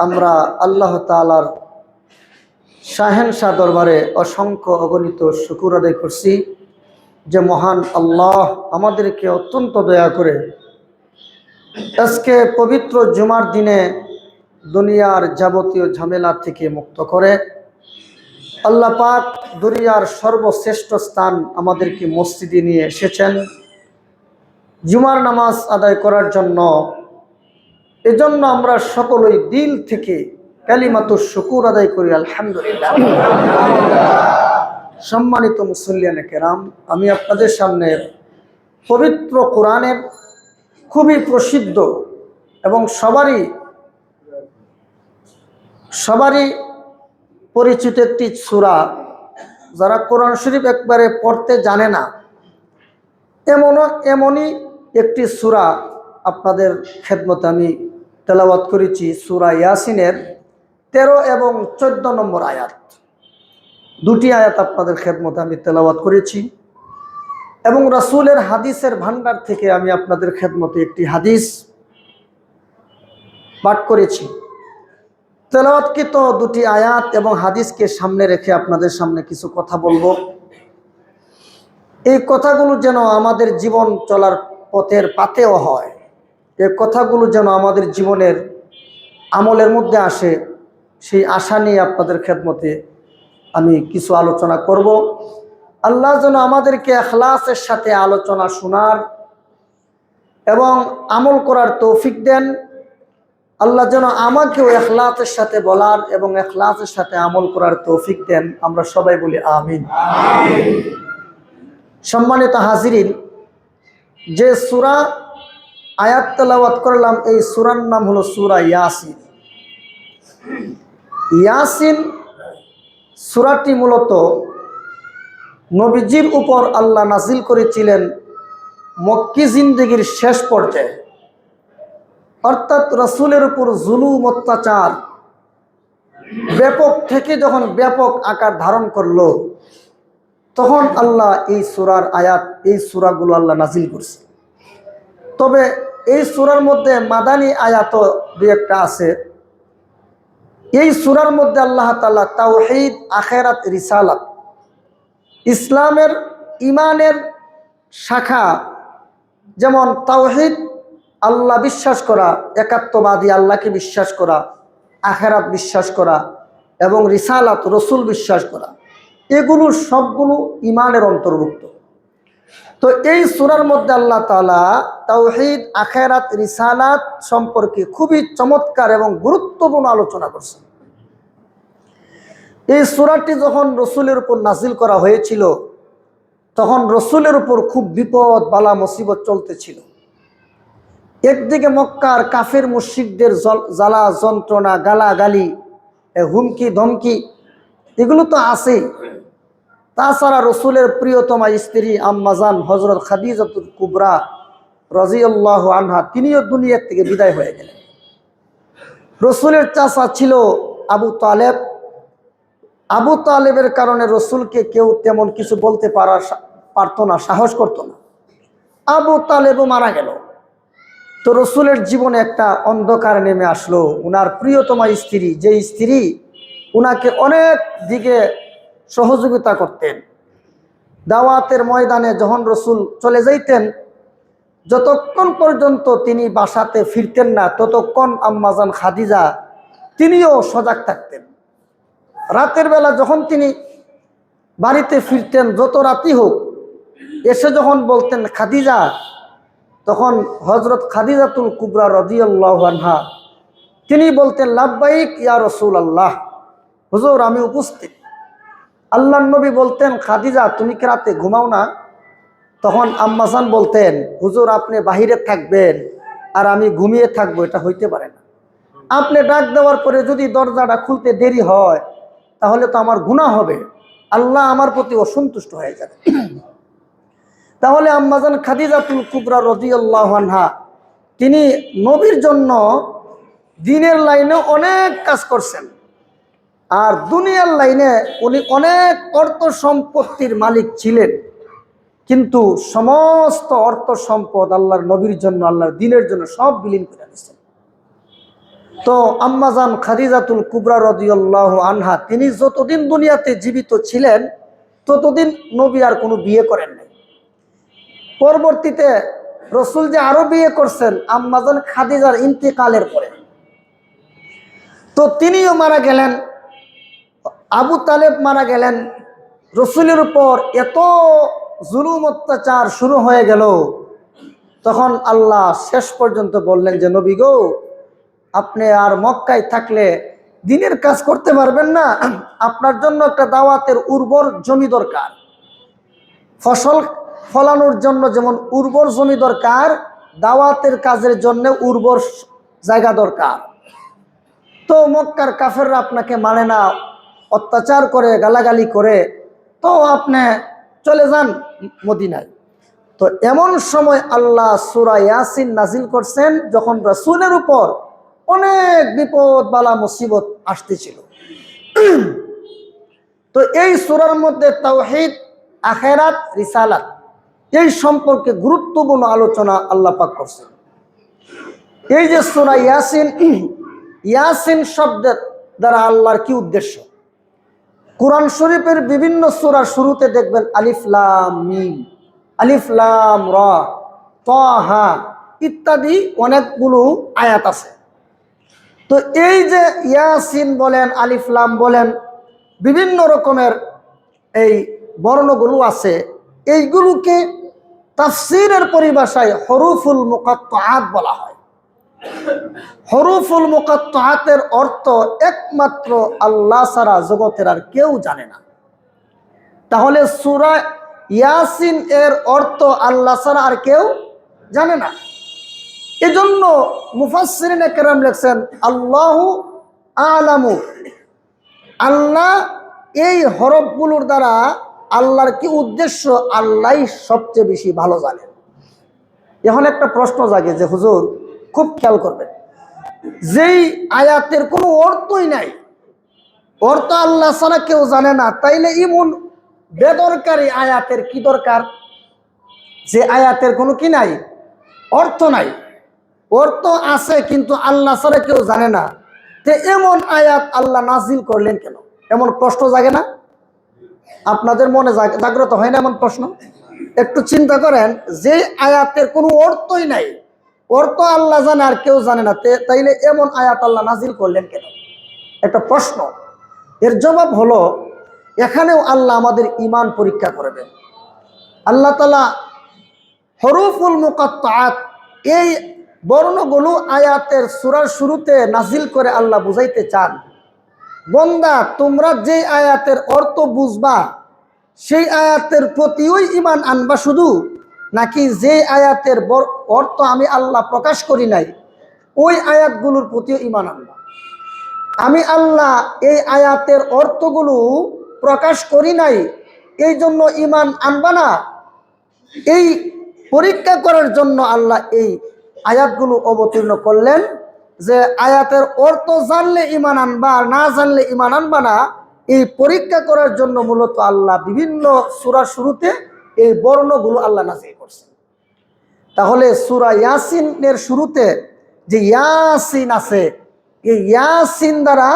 আমরা আল্লাহ তাআলার শাহেনশাহ দরবারে অসংখ্য অগণিত শুকর আদায় করছি যে মহান আল্লাহ আমাদেরকে অত্যন্ত দয়া করে আজকে পবিত্র জুমার দিনে দুনিয়ার যাবতীয় ঝামেলা থেকে মুক্ত করে আল্লাহ পাক দুনিয়ার সর্বশ্রেষ্ঠ স্থান আমাদেরকে মসজিদে নিয়ে এসেছেন জুমার নামাজ আদায় করার জন্য। এজন্য আমরা সকলেই দিল থেকে কালিমাতুশ শুকুর আদায় করি আলহামদুলিল্লাহ। সম্মানিত মুসল্লিয়ানে কেরাম, আমি আপনাদের সামনে পবিত্র কোরআনের খুবই প্রসিদ্ধ এবং সবারই পরিচিত একটি সূরা, যারা কোরআন শরীফ একবারে পড়তে জানে না এমনই একটি সূরা আপনাদের খেদমতে আমি তেলাওয়াত করেছি। সূরা ইয়াসিনের 13 এবং 14 নম্বর আয়াত, দুটি আয়াত আপনাদের খেদমতে আমি তেলাওয়াত করেছি এবং রাসূলের হাদিসের ভান্ডার থেকে আমি আপনাদের খেদমতে একটি হাদিস পাঠ করেছি। তেলাওয়াতকৃত দুটি আয়াত এবং হাদিসকে সামনে রেখে আপনাদের সামনে কিছু কথা বলবো। এই কথাগুলো যেন আমাদের জীবন চলার পথের পাথেয় হয়, এই কথাগুলো যেন আমাদের জীবনের আমলের মধ্যে আসে, সেই আশা নিয়ে আপনাদের খেদমতে আমি কিছু আলোচনা করব। আল্লাহ যেন আমাদেরকে ইখলাসের সাথে আলোচনা শোনার এবং আমল করার তৌফিক দেন। আল্লাহ যেন আমাকেও ইখলাসের সাথে বলার এবং ইখলাসের সাথে আমল করার তৌফিক দেন। আমরা সবাই বলি আমিন। সম্মানিত হাজিরিন, যে সূরা আয়াত তেলাওয়াত করলাম এই সূরার নাম হলো সূরা ইয়াসিন। ইয়াসিন সূরাটি মূলত নবীজির উপর আল্লাহ নাজিল করেছিলেন মক্কি জিন্দেগির শেষ পর্যায়ে, অর্থাৎ রাসূলের উপর জুলুম অত্যাচার ব্যাপক থেকে যখন ব্যাপক আকার ধারণ করলো তখন আল্লাহ এই সূরার আয়াত, এই সূরাগুলো আল্লাহ নাজিল করছে। তবে এই সূরার মধ্যে মাদানী আয়াতও দুই একটা আছে। এই সূরার মধ্যে আল্লাহ তাআলা তাওহীদ, আখিরাত, রিসালাত, ইসলামের ইমানের শাখা, যেমন তাওহীদ আল্লাহ বিশ্বাস করা, একাত্মবাদী আল্লাহকে বিশ্বাস করা, আখিরাত বিশ্বাস করা এবং রিসালাত রসুল বিশ্বাস করা, এগুলো সবগুলো ইমানের অন্তর্ভুক্ত। তো এই সূরার মধ্যে আল্লাহ তাআলা তাওহীদ, আখিরাত, রিসালাত সম্পর্কে খুবই চমৎকার এবং গুরুত্বপূর্ণ আলোচনা করছেন। এই সূরাটি যখন রসুলের উপর নাজিল করা হয়েছিল তখন রসুলের উপর খুব বিপদ বালা মুসিবত চলতেছিল। একদিকে মক্কার কাফের মুশরিকদের জ্বালা যন্ত্রণা, গালাগালি, হুমকি ধমকি এগুলো তো আছেই। তাছাড়া রসুলের প্রিয়তমা স্ত্রী আম্মাজান হযরত খাদিজাতুল কুবরা রাদিয়াল্লাহু আনহা তিনিও দুনিয়া থেকে বিদায় হয়ে গেলেন। রসুলের চাচা ছিল আবু তালেব। আবু তালেবের কারণে রসুলকে কেউ তেমন কিছু বলতে পারতো না, সাহস করতো না। আবু তালেবও মারা গেল। তো রসুলের জীবনে একটা অন্ধকার নেমে আসলো। উনার প্রিয়তমা স্ত্রী, যে স্ত্রী উনাকে অনেক দিকে সহযোগিতা করতেন, দাওয়াতের ময়দানে যখন রসুল চলে যাইতেন যতক্ষণ পর্যন্ত তিনি বাসাতে ফিরতেন না ততক্ষণ আম্মাজান খাদিজা তিনিও সজাগ থাকতেন। রাতের বেলা যখন তিনি বাড়িতে ফিরতেন, যত রাতই হোক, এসে যখন বলতেন খাদিজা, তখন হযরত খাদিজাতুল কুবরা রাদিয়াল্লাহু আনহা তিনি বলতেন লাব্বাইক ইয়া রাসূলুল্লাহ, হুজুর আমি উপস্থিত। আল্লাহর নবী বলতেন খাদিজা তুমি কি রাতে ঘুমাও না? তখন আম্মাজান বলতেন হুজুর আপনি বাহিরে থাকবেন আর আমি ঘুমিয়ে থাকবো, এটা হইতে পারে না। আপনি ডাক দেওয়ার পরে যদি দরজাটা খুলতে দেরি হয় তাহলে তো আমার গুনাহ হবে, আল্লাহ আমার প্রতি অসন্তুষ্ট হয়ে যাবে। তাহলে আম্মাজান খাদিজাতুল কুবরা রাদিয়াল্লাহু আনহা তিনি নবীর জন্য দ্বীনের লাইনে অনেক কাজ করছেন, আর দুনিয়ার লাইনে উনি অনেক অর্থ সম্পত্তির মালিক ছিলেন, কিন্তু সমস্ত অর্থ সম্পদ আল্লাহর নবীর জন্য, আল্লাহর দ্বীনের জন্য সব বিলীন করে দিয়েছেন। তো আম্মাজান খাদিজাতুল কুবরা রাদিয়াল্লাহু আনহা তিনি যতদিন দুনিয়াতে জীবিত ছিলেন ততদিন নবী আর কোনো বিয়ে করেন নাই। পরবর্তীতে রসুল যে আরো বিয়ে করছেন আম্মাজান খাদিজার ইন্তেকালের পরে, তো তিনিও মারা গেলেন, আবু তালেব মারা গেলেন। রসুলের উপর এত জুলুম অত্যাচার শুরু হয়ে গেল, তখন আল্লাহ শেষ পর্যন্ত বললেন যে নবী গো, আপনি আর মক্কায় থাকলে দিনের কাজ করতে পারবেন না, আপনার জন্য একটা দাওয়াতের উর্বর জমি দরকার। ফসল ফলানোর জন্য যেমন উর্বর জমি দরকার, দাওয়াতের কাজের জন্য উর্বর জায়গা দরকার। তো মক্কার কাফেররা আপনাকে মানে না, অত্যাচার করে, গালাগালি করে, তো আপনি চলে যান মদিনায়। তো এমন সময় আল্লাহ সূরা ইয়াসিন নাজিল করছেন যখন রাসূলের উপর অনেক বিপদ বালা মুসিবত আসতেছিল। তো এই সূরার মধ্যে তাওহীদ, আখিরাত, রিসালাত এই সম্পর্কে গুরুত্বপূর্ণ আলোচনা আল্লাহ পাক করছেন। এই যে সূরা ইয়াসিন, ইয়াসিন শব্দের দ্বারা আল্লাহর কি উদ্দেশ্য? কুরআন শরীফের বিভিন্ন সূরার শুরুতে দেখবেন আলিফ লাম মিম, আলিফ লাম রা, তাহা ইত্যাদি অনেকগুলো আয়াত আছে। তো এই যে ইয়াসিন বলেন, আলিফ লাম বলেন, বিভিন্ন রকমের এই বর্ণগুলো আছে, এইগুলোকে তাফসীরের পরিভাষায় হরুফুল মুকাত্তাআত বলা হয়। হরুফুল মুকাত্তাআতের অর্থ একমাত্র আল্লাহ ছাড়া জগতের আর কেউ জানে না। তাহলে সূরা ইয়াসিন এর অর্থ আল্লাহ ছাড়া আর কেউ জানে না। এজন্য মুফাসসিরিনে কেরাম লিখছেন আল্লাহু আ'লামু, আল্লাহ এই হরফগুলোর দ্বারা আল্লাহর কি উদ্দেশ্য আল্লাহই সবচেয়ে বেশি ভালো জানেন। এখন একটা প্রশ্ন জাগে যে হুজুর খুব খেয়াল করবেন, যেই আয়াতের কোনো অর্থই নাই, অর্থ আল্লাহ ছাড়া কেউ জানে না, তাইলে ইমন বেদরকারি আয়াতের কি দরকার? যে আয়াতের কোনো কি নাই, অর্থ নাই, অর্থ আছে কিন্তু আল্লাহ ছাড়া কেউ জানে না, তে এমন আয়াত আল্লাহ নাজিল করলেন কেন? এমন প্রশ্ন জাগে না? আপনাদের মনে জাগ্রত হয় না এমন প্রশ্ন? একটু চিন্তা করেন, যে আয়াতের কোনো অর্থই নাই, অর্থ আল্লাহ জানে আর কেউ জানে না, তাইলে এমন আয়াত আল্লাহ নাজিল করলেন কেন? একটা প্রশ্ন। এর জবাব হলো, এখানেও আল্লাহ আমাদের ঈমান পরীক্ষা করবেন। আল্লাহ তাআলা হরুফুল মুকাত্তাআত এই বর্ণগুলো আয়াতের সূরার শুরুতে নাজিল করে আল্লাহ বুঝাইতে চান, বন্দা তোমরা যে আয়াতের অর্থ বুঝবা সেই আয়াতের প্রতিও ঈমান আনবা শুধু, নাকি যে আয়াতের অর্থ আমি আল্লাহ প্রকাশ করি নাই ওই আয়াতগুলোর প্রতিও ঈমান আনবা? আমি আল্লাহ এই আয়াতের অর্থগুলো প্রকাশ করি নাই, এই জন্য ঈমান আনবা না? এই পরীক্ষা করার জন্য আল্লাহ এই আয়াতগুলো অবতীর্ণ করলেন, যে আয়াতের অর্থ জানলে ঈমান আনবা, না জানলে ঈমান আনবা না। এই পরীক্ষা করার জন্য মূলত আল্লাহ বিভিন্ন সূরার শুরুতে এই বর্ণগুলো আল্লাহ নাযিল করছেন। তাহলে সূরা ইয়াসিনের শুরুতে যে ইয়াসিন আছে, এই ইয়াসিন দ্বারা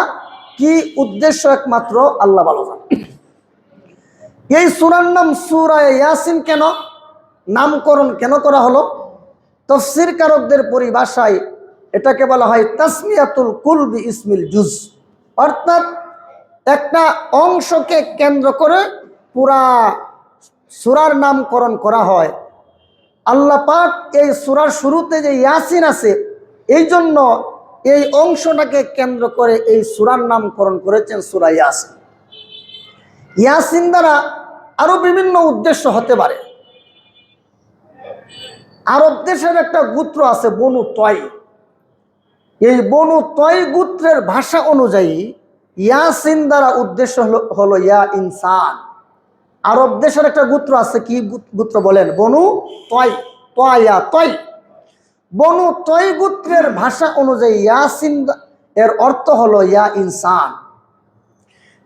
কি উদ্দেশ্য একমাত্র আল্লাহ ভালো জানেন। এই সূরার নাম সূরা ইয়াসিন কেন, নামকরণ কেন করা হলো? তাফসীর কারকদের পরিভাষায় এটাকে বলা হয় তাসমিয়াতুল কুলবি ইসমিল জুজ, অর্থাৎ একটা অংশকে কেন্দ্র করে পুরা সূরার নামকরণ করা হয়। আল্লাহ পাক এই সূরার শুরুতে যে ইয়াসিন আছে, এই জন্য এই অংশটাকে কেন্দ্র করে এই সূরার নামকরণ করেছেন সূরা ইয়াসিন। ইয়াসিন দ্বারা আরো বিভিন্ন উদ্দেশ্য হতে পারে। আরব দেশের একটা গোত্র আছে বনু তয়, এই বনু তয় গোত্রের ভাষা অনুযায়ী ইয়াসিন দ্বারা উদ্দেশ্য হলো ইয়া ইনসান। আরব দেশের একটা গোত্র আছে, কি গোত্র বলেন? বনু তয়, তয়া তয়। বনু তয় গোত্রের ভাষা অনুযায়ী ইয়াসিন এর অর্থ হলো ইয়া ইনসান।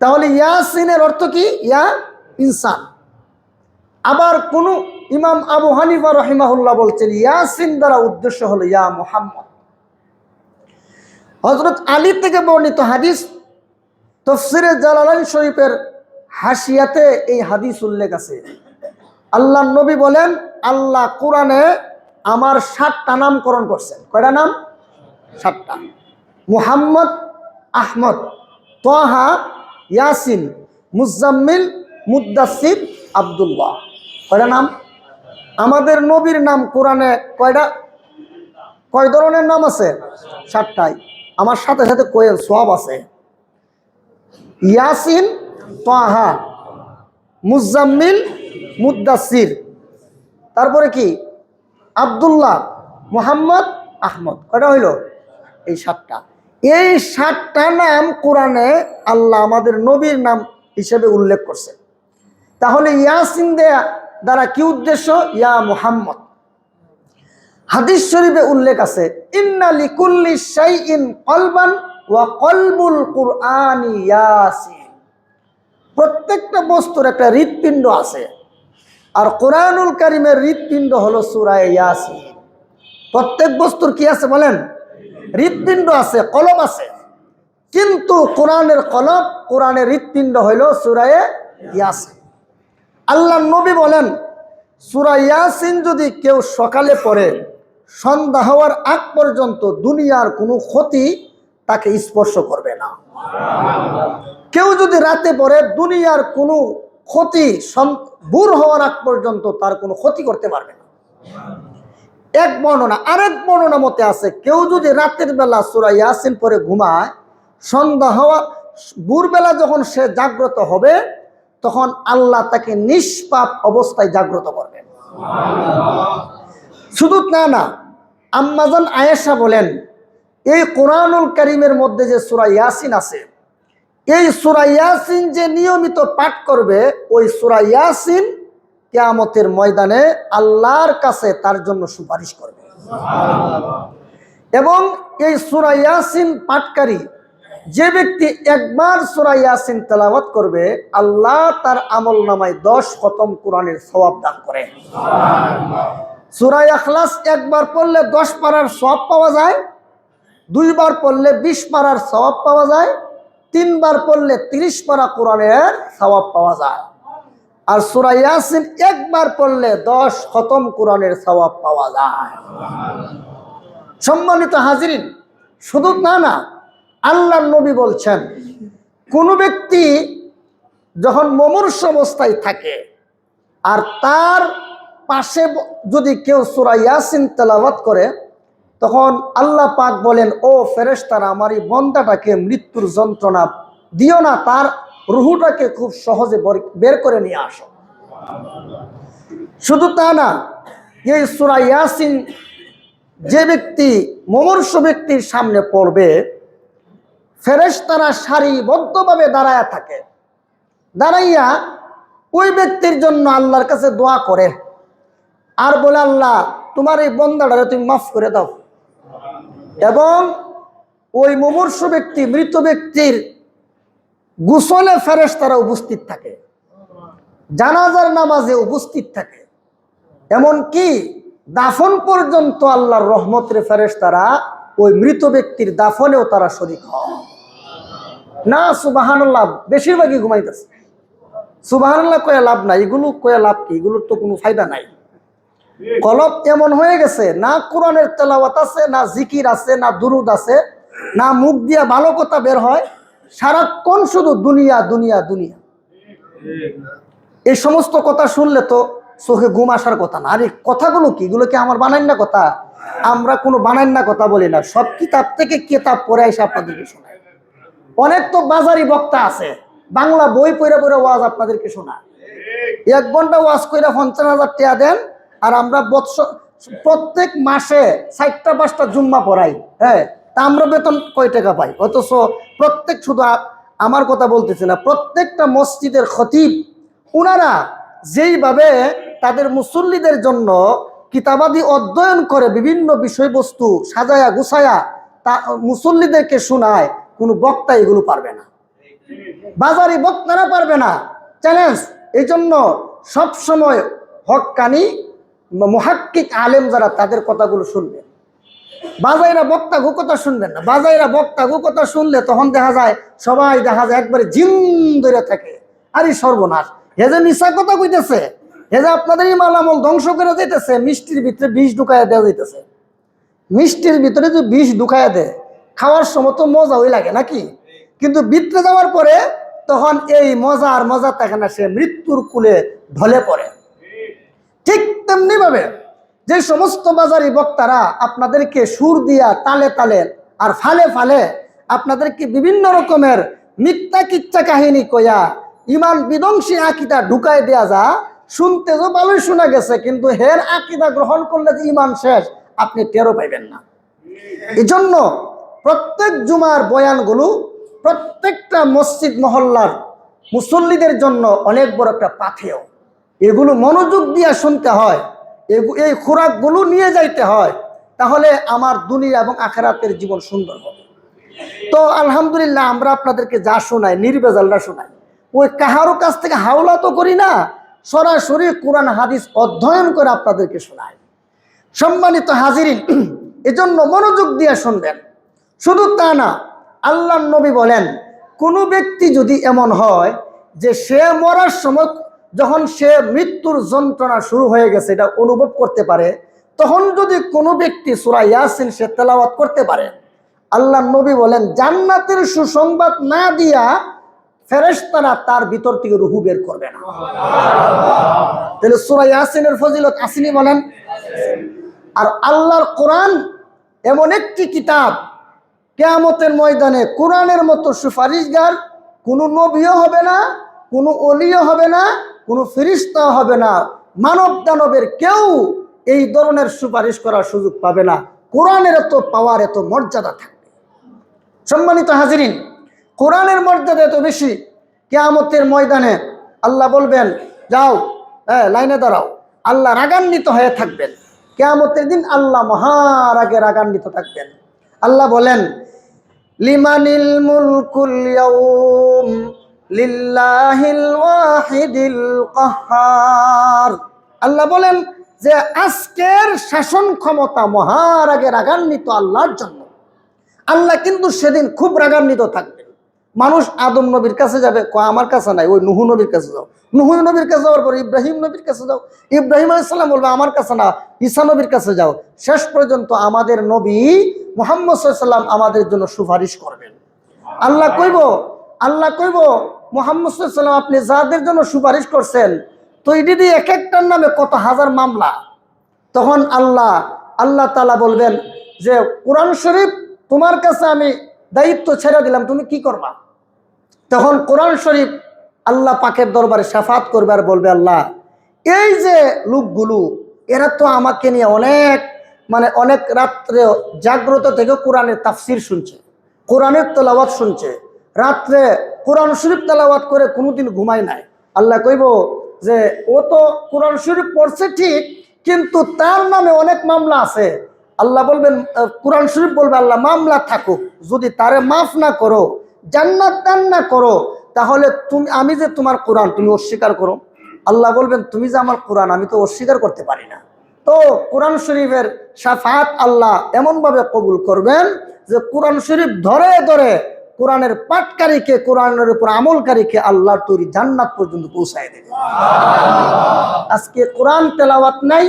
তাহলে ইয়াসিনের অর্থ কি? ইয়া ইনসান। আবার কোন ইমাম আবু হানিফা রাহিমাহুল্লাহ বলছেন ইয়াসিন দ্বারা উদ্দেশ্য হলো ইয়া মুহাম্মদ। হযরত আলী থেকে বর্ণিত হাদিস, তাফসীরে জালালাইন শরীফের হাসিয়াতে এই হাদিস উল্লেখ আছে। আল্লাহর নবী বলেন, আল্লাহ কোরআনে আমার 7টা নামকরণ করছেন। কয়টা নাম? 7টা। মুহাম্মদ, আহমদ, তাহা, ইয়াসিন, মুজাম্মিল, মুদ্দাসির, আব্দুল্লাহ। কয়টা নাম? আমাদের নবীর নাম কোরআনে কয়টা, কয় ধরনের নাম আছে? 7টাই। আমার সাথে সাথে কোয়েল সওয়াব আছে। ইয়াসিন, তাহা, মুজাম্মিল, মুদ্দাসির, তারপরে কি? আব্দুল্লাহ, মুহাম্মদ, আহমদ। কয়টা হইল? এই 7টা। এই 7টা নাম কোরআনে আল্লাহ আমাদের নবীর নাম হিসেবে উল্লেখ করছে। তাহলে ইয়াসিন দ্বারা কি উদ্দেশ্য? ইয়া মুহাম্মদ। হাদিস শরীফে উল্লেখ আছে, ইন্না লিকুল্লি শাইইন কলবান ওয়া কলবুল কুরআনি ইয়াসিন। প্রত্যেকটা বস্তুর একটা হৃৎপিণ্ড আছে, আর কোরআনুল কারীমের হৃৎপিণ্ড হলো সূরা ইয়াসিন। প্রত্যেক বস্তুর কি আছে বলেন? হৃৎপিণ্ড আছে, কলব আছে। কিন্তু কোরআনের কলব, কোরআনের হৃৎপিণ্ড হইল সূরা ইয়াসিন। আল্লাহর নবী বলেন, সূরা ইয়াসিন যদি কেউ সকালে পড়ে, সন্ধ্যা হওয়ার আগ পর্যন্ত দুনিয়ার কোনো ক্ষতি তাকে স্পর্শ করবে না। কেউ যদি রাতে পড়ে, দুনিয়ার কোনো ক্ষতি ভোর হওয়ার আগ পর্যন্ত তার কোনো ক্ষতি করতে পারবে না। এক বর্ণনা। আরেক বর্ণনা মতে আছে, কেউ যদি রাতের বেলা সূরা ইয়াসিন পড়ে ঘুমায়, সন্ধ্যা হওয়া ভোরবেলা যখন সে জাগ্রত হবে, তখন আল্লাহ তাকে নিষ্পাপ অবস্থায় জাগ্রত করবেন। শুধু না, আম্মাজান আয়েশা বলেন, এই কোরআনুল কারীমের মধ্যে যে সূরা ইয়াসিন আছে, এই সূরা ইয়াসিন যে নিয়মিত পাঠ করবে, ওই সূরা ইয়াসিন কিয়ামতের ময়দানে আল্লাহর কাছে তার জন্য সুপারিশ করবে। এবং এই সূরা ইয়াসিন পাঠকারী যে ব্যক্তি একবার সূরা ইয়াসিন তেলাওয়াত করবে, আল্লাহ তার আমলনামায় 10 খতম কোরআনের সওয়াব দান করে। সূরা ইখলাস একবার পড়লে 10 পারার সওয়াব পাওয়া যায়, 2 বার পড়লে 20 পারার সওয়াব পাওয়া যায়, 3 বার পড়লে 30 পারা কোরআনের সওয়াব পাওয়া যায়। আর সূরা ইয়াসিন একবার পড়লে 10 খতম কোরআনের সওয়াব পাওয়া যায়। সম্মানিত হাজিরিন, শুধু না, আল্লাহর নবী বলছেন, কোন ব্যক্তি যখন মুমূর্ষ অবস্থায় থাকে আর তার পাশে যদি কেউ সূরা ইয়াসিন তেলাওয়াত করে, তখন আল্লাহ পাক বলেন, ও ফেরেশতারা, আমার এই বান্দাটাকে মৃত্যুর যন্ত্রণা দিও না, তার রূহটাকে খুব সহজে বের করে নিয়ে আসো। শুধু না, এই সূরা ইয়াসিন যে ব্যক্তি মুমূর্ষ ব্যক্তির সামনে পড়বে, ফেরেশতারা সারিবদ্ধভাবে দাঁড়ায়া থাকে, দাঁড়াইয়া ওই ব্যক্তির জন্য আল্লাহর কাছে দোয়া করে আর বলে, আল্লাহ তোমার এই বান্দাটারে তুমি মাফ করে দাও। এবং ওই মুমূর্ষ ব্যক্তি, মৃত ব্যক্তির গোসলে ফেরেশতারা উপস্থিত থাকে, জানাজার নামাজে উপস্থিত থাকে, এমনকি দাফন পর্যন্ত আল্লাহর রহমতের ফেরেশতারা ওই মৃত ব্যক্তির দাফনেও তারা শরীক হয় না। সুবহানাল্লাহ, বেশিরভাগই ঘুমাইতেছে। সুবহানাল্লাহ কয়ে লাভ নাই, এগুলো কয়ে লাভ কি? এগুলোর তো কোনো ফায়দা নাই। কলব এমন হয়ে গেছে, না কোরআনের তেলাওয়াত আছে, না জিকির আছে, না দুরুদ আছে, না মুখ দিয়া ভালো কথা বের হয়, সারাক্ষণ শুধু দুনিয়া দুনিয়া দুনিয়া। এই সমস্ত কথা শুনলে তো চোখে ঘুম আসার কথা না। আরে কথাগুলো কি? এগুলো কি আমার বানাই না কথা? আমরা কোনো বানাই না কথা বলি না, সব কিতাব থেকে কিতাব পড়ে এসে আপনাদেরকে শোনায়। অনেক তো বাজারি বক্তা আছে, বাংলা বই পড়ে পড়ে ওয়াজ আপনাদেরকে শোনায়। 1 ঘন্টা ওয়াজ কইরা 50,000 টাকা দেন, আর আমরা প্রত্যেক মাসে 4টা 5টা জুম্মা পড়াই। হ্যাঁ, তা আমরা বেতন কয় টাকা পাই? অথচ প্রত্যেক, শুধু আমার কথা বলতেছি না, প্রত্যেকটা মসজিদের খতিব ওনারা যেইভাবে তাদের মুসল্লিদের জন্য কিতাবাদি অধ্যয়ন করে, বিভিন্ন বিষয়বস্তু সাজায়া গুছায়া তা মুসল্লিদেরকে শোনায়, কোনো বক্তা এগুলো পারবে না, বাজারি বক্তারা পারবে না। চ্যালেঞ্জ। এই জন্য সবসময় হক্কানি মুহাক্কিক আলেম যারা, তাদের কথাগুলো শুনবে। বাজাইরা বক্তা গো কথা শুনবেন না। বাজাইরা বক্তা গো কথা শুনলে তখন দেখা যায় সবাই দেখা যায় একবারে জিম ধরে থাকে। আরে সর্বনাশ, হে যে মিশা কথা কইতেছে, হে যে আপনাদের ইমান আমল ধ্বংস করে যাইতেছে। মিষ্টির ভিতরে বিষ ঢুকাইয়া দেওয়া যাইতেছে। মিষ্টির ভিতরে যে বিষ ঢুকাইয়া দেয়, খাওয়ার সময় তো মজা ওই লাগে নাকি, কিন্তু ভিতরে যাওয়ার পরে তখন এই মজা থাকে না, সে মৃত্যুর কূলে ঢলে পড়ে। ঠিক তেমনি ভাবে যে সমস্ত বাজারি বক্তারা আপনাদেরকে সুর দিয়া তালে তালে আর ফালে ফালে আপনাদেরকে বিভিন্ন রকমের মিথ্যা কিচ্ছা কাহিনী কইয়া ইমান বিধ্বংসী আকিদা ঢুকাই দেয়া যা, শুনতে তো ভালোই শোনা গেছে, কিন্তু হের আকিদা গ্রহণ করলে যে ইমান শেষ আপনি টেরও পাইবেন না। এই জন্য প্রত্যেক জুমার বয়ানগুলো প্রত্যেকটা মসজিদ মহল্লার মুসল্লিদের জন্য অনেক বড় একটা পাথেয়। এগুলো মনোযোগ দিয়ে শুনতে হয়, এই খোরাকগুলো নিয়ে যাইতে হয়, তাহলে আমার দুনিয়া এবং আখেরাতের জীবন সুন্দর হবে। তো আলহামদুলিল্লাহ, আমরা আপনাদেরকে যা শোনাই নির্ভেজালটা শোনাই, ওই কাহারও কাছ থেকে হাওলা তো করি না, সরাসরি কোরআন হাদিস অধ্যয়ন করে আপনাদেরকে শোনাই। সম্মানিত হাজিরিন, এজন্য মনোযোগ দিয়ে শুনবেন। শুধু তা না, আল্লাহর নবী বলেন, কোনো ব্যক্তি যদি এমন হয় যে সে মরার সময় যখন সে মৃত্যুর যন্ত্রণা শুরু হয়ে গেছে এটা অনুভব করতে পারে, তখন যদি কোনো ব্যক্তি সূরা ইয়াসিন সে তেলাওয়াত করতে পারে, আল্লাহর নবী বলেন জান্নাতের সুসংবাদ না দিয়া ফেরেশতারা তার ভিতর থেকে রূহ বের করবে না। তাহলে সূরা ইয়াসিনের ফজিলত আসেনি বলেন? আর আল্লাহর কোরআন এমন একটি কিতাব, কিয়ামতের ময়দানে কোরআনের মতো সুপারিশগার কোনো নবীও হবে না, কোনো ওলিও হবে না, কোনো ফেরেশতাও হবে না, মানব দানবের কেউ এই ধরনের সুপারিশ করার সুযোগ পাবে না। কোরআনের এত পাওয়ার, এত মর্যাদা থাকবে। সম্মানিত হাজিরিন, কোরআনের মর্যাদা এত বেশি, কিয়ামতের ময়দানে আল্লাহ বলবেন যাও, লাইনে দাঁড়াও। আল্লাহ রাগান্বিত হয়ে থাকবেন। কিয়ামতের দিন আল্লাহ মহারাগে রাগান্বিত থাকবেন। আল্লাহ বলেন লিমানিল মুলকুল ইয়াউম লিল্লাহিল ওয়াহিদিল কাহ্হার। আল্লাহ বলেন যে আজকের শাসন ক্ষমতা মহারাগে রাগান্বিত আল্লাহর জন্য। আল্লাহ কিন্তু সেদিন খুব রাগান্বিত থাকবেন। মানুষ আদম নবীর কাছে যাবে, আমার কাছে নাই, ওই নুহু নবীর কাছে যাও। নুহু নবীর কাছে যাওয়ার পর ইব্রাহিম নবীর কাছে যাও। ইব্রাহিম আলাইহিস সালাম বলবে আমার কাছে না, ঈসা নবীর কাছে যাও। শেষ পর্যন্ত আমাদের নবী মুহাম্মদ সাল্লাল্লাহু আলাইহি ওয়াসাল্লাম আমাদের জন্য সুপারিশ করবেন। আল্লাহ কইব মুহাম্মদ সাল্লাল্লাহু আলাইহি ওয়াসাল্লাম আপনি যাদের জন্য সুপারিশ করছেন, তো এটি এক একটার নামে কত হাজার মামলা। তখন আল্লাহ তাআলা বলবেন যে কোরআন শরীফ তোমার কাছে আমি দায়িত্ব ছেড়ে দিলাম, তুমি কি করবা? তখন কোরআন শরীফ আল্লাহ পাকের দরবারে শাফাত করবে আর বলবে আল্লাহ, এই যে লোকগুলো এরা তো আমাকে নিয়ে অনেক রাত্রে জাগ্রত থেকে কোরআনের তাফসির শুনছে, কোরআনের তেলাওয়াত শুনছে, রাত্রে কোরআন শরীফ তেলাওয়াত করে কোনোদিন ঘুমায় নাই। আল্লাহ কইব যে ও তো কোরআন শরীফ পড়ছে ঠিক, কিন্তু তার নামে অনেক মামলা আছে। আল্লাহ বলবেন, কোরআন শরীফ বলবে আল্লাহ মামলা থাকুক, যদি তারে মাফ না করো, জান্নাত দান না করো, তাহলে আমি যে তোমার কোরআন তুমি অস্বীকার করো। আল্লাহ বলবেন তুমি যে আমার কোরআন আমি তো অস্বীকার করতে পারি না। তো কোরআন শরীফের শাফাত আল্লাহ এমনভাবে কবুল করবেন যে কোরআন শরীফ ধরে ধরে কোরআনের পাঠকারীকে, কোরআনের উপর আমলকারীকে আল্লাহর তৈরি জান্নাত পর্যন্ত পৌঁছায় দেবে। আজকে কোরআন তেলাওয়াত নাই,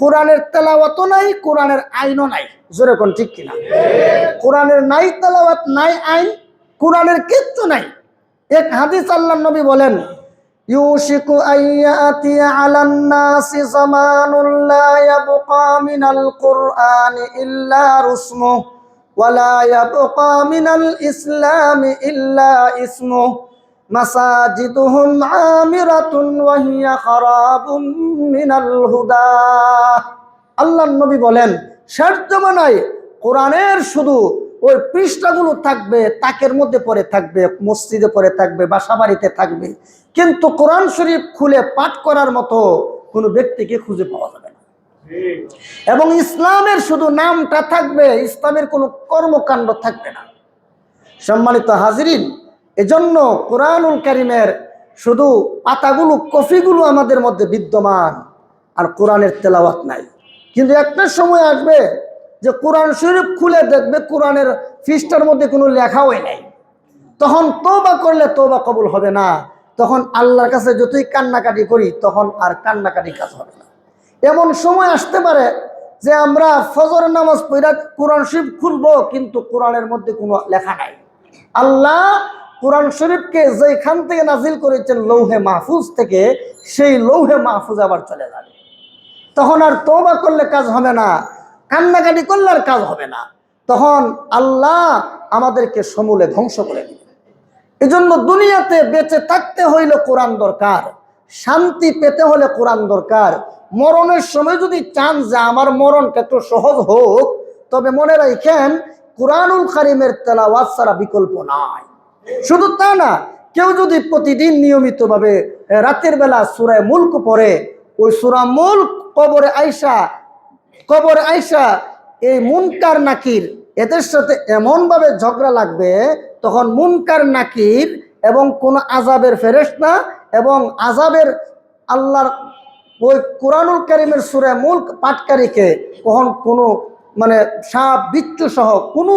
কোরআনের তেলাওয়াতও নাই, কোরআনের আইনও নাই। জোরে কোন ঠিক কিনা? কোরআনের নাই তেলাওয়াত, নাই আইন, কোরআনের কিচ্ছু নাই। এক হাদিস আল্লাহর নবী বলেন ইউশিকু আইয়াতি আলান নাসি জামানুন লা ইয়াবকা মিনাল কুরআনি ইল্লা রুসমুহু ওয়া লা ইয়াবকা মিনাল ইসলামি ইল্লা ইসমুহু মাসাজিদুহুম আমিরাতুন ওয়া হিয়া খারাবুম মিনাল হুদা। আল্লাহর নবী বলেন শেষ জামানায় কোরআনের শুধু ওই পৃষ্ঠাগুলো থাকবে, তাকের মধ্যে পড়ে থাকবে, মসজিদে পড়ে থাকবে, বাসা বাড়িতে থাকবে, কিন্তু কোরআন শরীফ খুলে পাঠ করার মতো কোনো ব্যক্তিকে খুঁজে পাওয়া যাবে না। এবং ইসলামের শুধু নামটা থাকবে, ইসলামের কোনো কর্মকাণ্ড থাকবে না। সম্মানিত হাজিরিন, এজন্য কোরআনুল কারীমের শুধু পাতাগুলো, কপিগুলো আমাদের মধ্যে বিদ্যমান, আর কোরআনের তেলাওয়াত নাই। কিন্তু একটা সময় আসবে যে কোরআন শরীফ খুলে দেখবে কোরআনের পৃষ্ঠার মধ্যে কোনো লেখাই নাই, তখন তওবা করলে তওবা কবুল হবে না। তখন আল্লাহর কাছে যতই কান্নাকাটি করি তখন আর কান্নাকাটি কাজ হবে না। এমন সময় আসতে পারে যে আমরা ফজরের নামাজ পড়া কোরআন শরীফ খুলবো, কিন্তু কোরআনের মধ্যে কোনো লেখা নাই। আল্লাহ কোরআন শরীফকে যেখান থেকে নাজিল করেছেন লৌহে মাহফুজ থেকে, সেই লৌহে মাহফুজ আবার চলে যাবে। তখন আর তওবা করলে কাজ হবে না, কান্নাকাটি করলে আর কাজ হবে না। তখন আল্লাহ আমাদেরকে সমূলে ধ্বংস করে দিবে। এজন্য দুনিয়াতে বেঁচে থাকতে হইলে কোরআন দরকার, শান্তি পেতে হলে কোরআন দরকার। মরণের সময় যদি চান যে আমার মরণটা একটু সহজ হোক, তবে মনে রাখেন কুরআনুল কারীমের তেলাওয়াত ছাড়া বিকল্প নাই। শুধু তা না, কেউ যদি প্রতিদিন নিয়মিতভাবে রাতের বেলা সূরা মুলক পড়ে, ওই সূরা মুলক কবরে আইসা এই মুনকার নাকির এদের সাথে এমনভাবে ঝগড়া লাগবে, তখন মুনকার নাকির এবং কোন আযাবের ফেরেশতা এবং আযাবের আল্লাহর ওই কুরআনুল কারীমের সূরা মুলক পাঠকারীকে কখন কোনো মানে সাপ বিচ্ছু সহ কোনো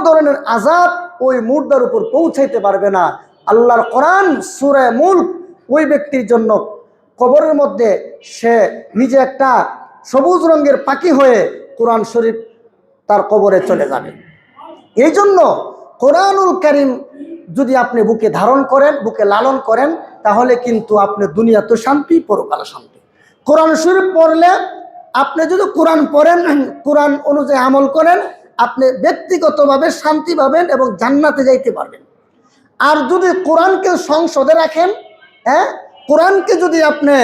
ধরনের আযাব ওই মুর্দার উপর পৌঁছাইতে পারবে না। আল্লাহর কোরআন সূরা মুলক ওই ব্যক্তির জন্য কবরের মধ্যে সে নিজে একটা সবুজ রঙের পাখি হয়ে কোরআন শরীফ তার কবরে চলে যাবে। এই জন্য কোরআনুল কারীম যদি আপনি বুকে ধারণ করেন, বুকে লালন করেন, তাহলে কিন্তু আপনি দুনিয়াতে শান্তি, পরকালে শান্তি। কোরআন শরীফ পড়লে আপনি যদি কোরআন পড়েন, কোরআন অনুযায়ী আমল করেন, আপনি ব্যক্তিগতভাবে শান্তি পাবেন এবং জান্নাতে যাইতে পারবেন। আর যদি কোরআনকে সংসদে রাখেন, কোরআনকে যদি আপনি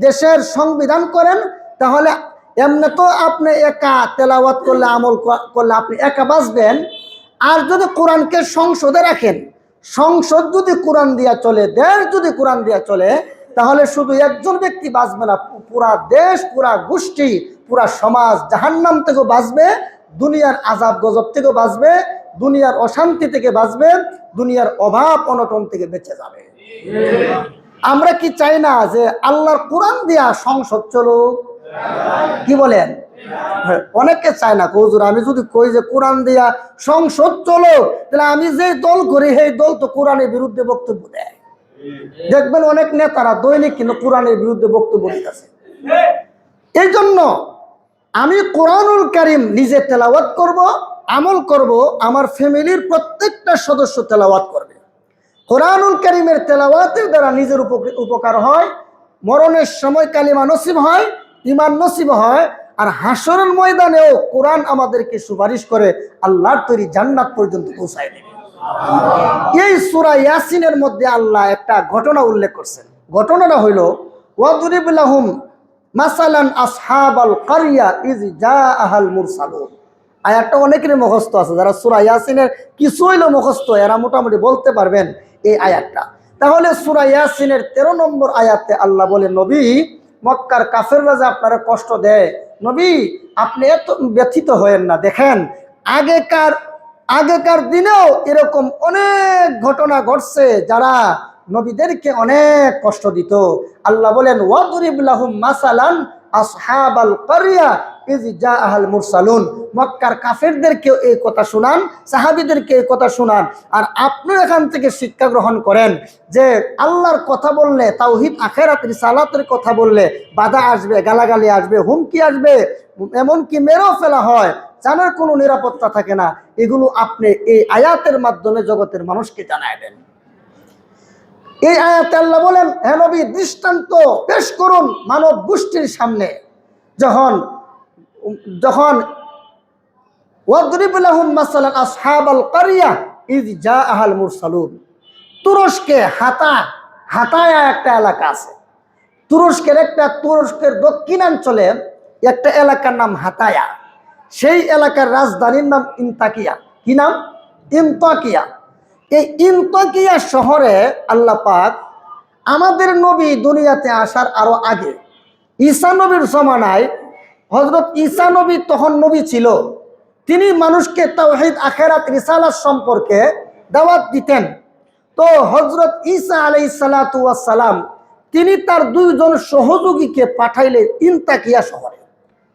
দেশের সংবিধান করেন, তাহলে এমনি তো আপনি একা তেলাওয়াত করলে, আমল করলে আপনি একা বাঁচবেন। আর যদি কোরআনকে সংসদে রাখেন, সংসদ যদি কোরআন দিয়া চলে, দেশ যদি কোরআন দিয়া চলে, তাহলে শুধু একজন ব্যক্তি বাঁচবে না, পুরা দেশ, পুরা গোষ্ঠী, পুরা সমাজ জাহান্নাম থেকেও বাঁচবে, দুনিয়ার আযাব গজব থেকেও বাঁচবে, দুনিয়ার অশান্তি থেকে বাঁচবে, দুনিয়ার অভাব অনটন থেকে বেঁচে যাবে। আমরা কি চাই না যে আল্লাহর কোরআন দিয়া সংসদ চলুক? কি বলেন? অনেকে চায় না। হুজুর, আমি যদি কই যে কোরআন দিয়া সংসদ চলো, তাহলে আমি যে দল করি সেই দল তো কোরআনের বিরুদ্ধে বক্তব্য দেয়। দেখবেন অনেক নেতারা দৈনিক কিন্তু কোরআনের বিরুদ্ধে বক্তব্য দিতেছে। এই জন্য আমি কোরআনুল কারীম নিজে তেলাওয়াত করব, আমল করব, আমার ফ্যামিলির প্রত্যেকটা সদস্য তেলাওয়াত করবে। কোরআনুল কারীমের তেলাওয়াতের দ্বারা নিজের উপকার হয়, মরণের সময় কালিমা নসিব হয়, ঈমান নসিব হয়, আর হাসরের ময়দানেও কোরআন আমাদেরকে সুপারিশ করে আল্লাহর তৈরি জান্নাত পর্যন্ত পৌঁছায় দেবে। এই সূরা ইয়াসিনের মধ্যে আল্লাহ একটা ঘটনা উল্লেখ করছেন। ঘটনাটা হইল ওয়াদরিব লাহুম মাসালান আসহাবাল কারিয়া ইজ জাআহাল মুরসালুন। আয়াতটা অনেকেরই মুখস্থ আছে, যারা সূরা ইয়াসিনের কিছু হইলো মুখস্থ, এরা মোটামুটি বলতে পারবেন এই আয়াতটা। তাহলে সূরা ইয়াসিনের 13 নম্বর আয়াতে আল্লাহ বলে, নবী, মক্কার কাফেররা যে আপনারা কষ্ট দেয়, নবী আপনি এত ব্যথিত হয়েন না। দেখেন আগেকার দিনেও এরকম অনেক ঘটনা ঘটছে যারা নবীদেরকে অনেক কষ্ট দিত। আল্লাহ বলেন, ওয়াদরিব লাহুম মাসালান আসহাবাল কারিয়া ইজ জাআহাল মুরসালুন। মক্কার কাফেরদেরকে এই কথা শুনান, সাহাবীদেরকে এই কথা শুনান, আর আপনি এখান থেকে শিক্ষা গ্রহণ করেন যে আল্লাহর কথা বললে, তাওহীদ আখিরাত রিসালাতের কথা বললে বাধা আসবে, গালাগালি আসবে, হুমকি আসবে, এমনকি মেরেও ফেলা হয়, জানার কোনো নিরাপত্তা থাকে না। এগুলো আপনি এই আয়াতের মাধ্যমে জগতের মানুষকে জানায় দেন। এই আয়াতে আল্লাহ বলেন, হে নবী, দৃষ্টান্ত পেশ করুন মানব গোষ্ঠীর সামনে। যখন ওয়াদরিব লাহুম মাসালান আসহাবাল কারিয়া ইজ জাআহাল মুরসালুন। তুরস্কে হাতায়া একটা এলাকা আছে। তুরস্কের দক্ষিণাঞ্চলে একটা এলাকার নাম হাতায়া। সেই এলাকার রাজধানীর নাম ইনতাকিয়া। কি নাম? ইনতাকিয়া। এই ইনতাকিয়া শহরে আল্লাহ পাক আমাদের নবী দুনিয়াতে আসার আরো আগে, ঈসা নবীর জমানায়, হযরত ঈসা নবী তখন নবী ছিল, তিনি মানুষকে তাওহীদ আখিরাত রিসালাত সম্পর্কে দাওয়াত দিতেন। তো হযরত ঈসা আলাইহিস সালাতু ওয়াস সালাম তিনি তার দুইজন সহযোগীকে পাঠাইলেন ইনতাকিয়া শহরে।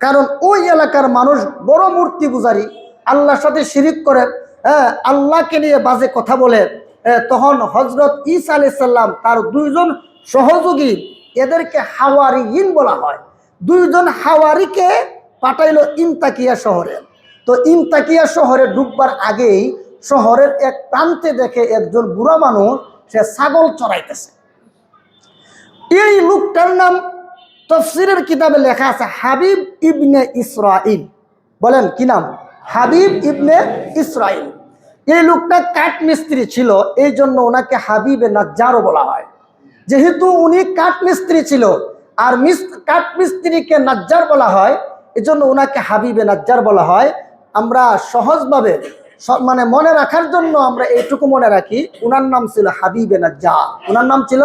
কারণ ওই এলাকার মানুষ বড় মূর্তি পূজারী, আল্লাহর সাথে শিরিক করে, আল্লাহকে নিয়ে বাজে কথা বলে। তখন হযরত ঈসা আলাইহিস সালাম তার দুইজন সহযোগী, এদেরকে হাওয়ারিয়িন বলা হয়, দুইজন হাওয়ারিকে পাঠাইলো ইনতাকিয়া শহরে। তো ইনতাকিয়া শহরে ঢুকবার আগেই শহরের এক প্রান্তে দেখে একজন বুড়া মানুষ, সে ছাগল চড়াইতেছে। এই লোকটার নাম তাফসীরের কিতাবে লেখা আছে হাবিব ইবনে ইসরাইল। বলেন কি নাম? হাবিব ইবনে ইসরাইল। এই লোকটা কাঠ মিস্ত্রি ছিল, এই জন্য ওনাকে হাবিবে নাজ্জারও বলা হয়। যেহেতু উনি কাঠ মিস্ত্রি ছিল আর কাঠ মিস্ত্রিকে নাজ্জার বলা হয়, এজন্য ওনাকে হাবিবে নাজ্জার বলা হয়। আমরা সহজভাবে মানে মনে রাখার জন্য আমরা এইটুকু মনে রাখি, ওনার নাম ছিল হাবিবে নাজ্জার। ওনার নাম ছিল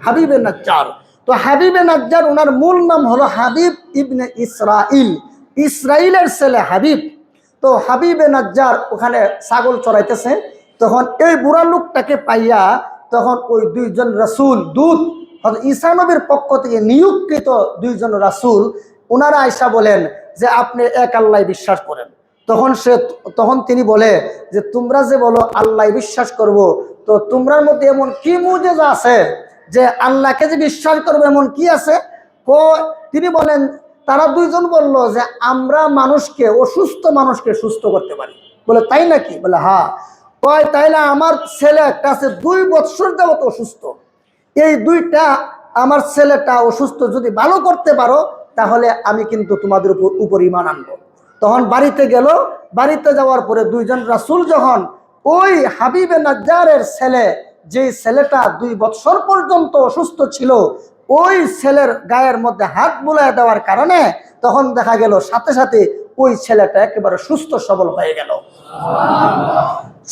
হাবিবে নাজ্জার। তো হাবিবে নাজ্জার ওনার মূল নাম হলো হাবিব ইবনে ইসরাইল, ইসরাইলের ছেলে হাবিব। তো হাবিবে নাজ্জার ওখানে ছাগল চড়াইতেছে। তখন এই বুড়া লোকটাকে পাইয়া তখন ওই দুইজন রাসূল দূত, ঈসা নবীর পক্ষ থেকে নিয়োগকৃত দুইজন রাসূল, ওনারা আয়েশা বলেন যে আপনি এক আল্লাহ বিশ্বাস করেন। তখন তিনি বলে যে তোমরা যে বলো আল্লাহ বিশ্বাস করব, তো তোমরার মধ্যে এমন কি মুজিজা আছে যে আল্লাহকে যে বিশ্বাস করবো এমন কি আছে? তিনি বলেন, তারা দুইজন বলল যে আমরা মানুষকে, অসুস্থ মানুষকে সুস্থ করতে পারি। বলে তাই নাকি? বলে হ্যাঁ। কয় তাইলে আমার ছেলে একটা আছে 2 বছর যাবত অসুস্থ, এই দুইটা আমার ছেলেটা অসুস্থ যদি ভালো করতে পারো তাহলে আমি কিন্তু তোমাদের উপর ঈমান আনবো। তখন বাড়িতে গেল। বাড়িতে যাওয়ার পরে দুইজন রাসূল যখন ওই হাবিবে নাজ্জারের ছেলে, যে ছেলেটা 2 বছর পর্যন্ত অসুস্থ ছিল, ওই ছেলের গায়ের মধ্যে হাত বুলায় দেওয়ার কারণে তখন দেখা গেল সাথে সাথে ওই ছেলেটা একেবারে সুস্থ সবল হয়ে গেল।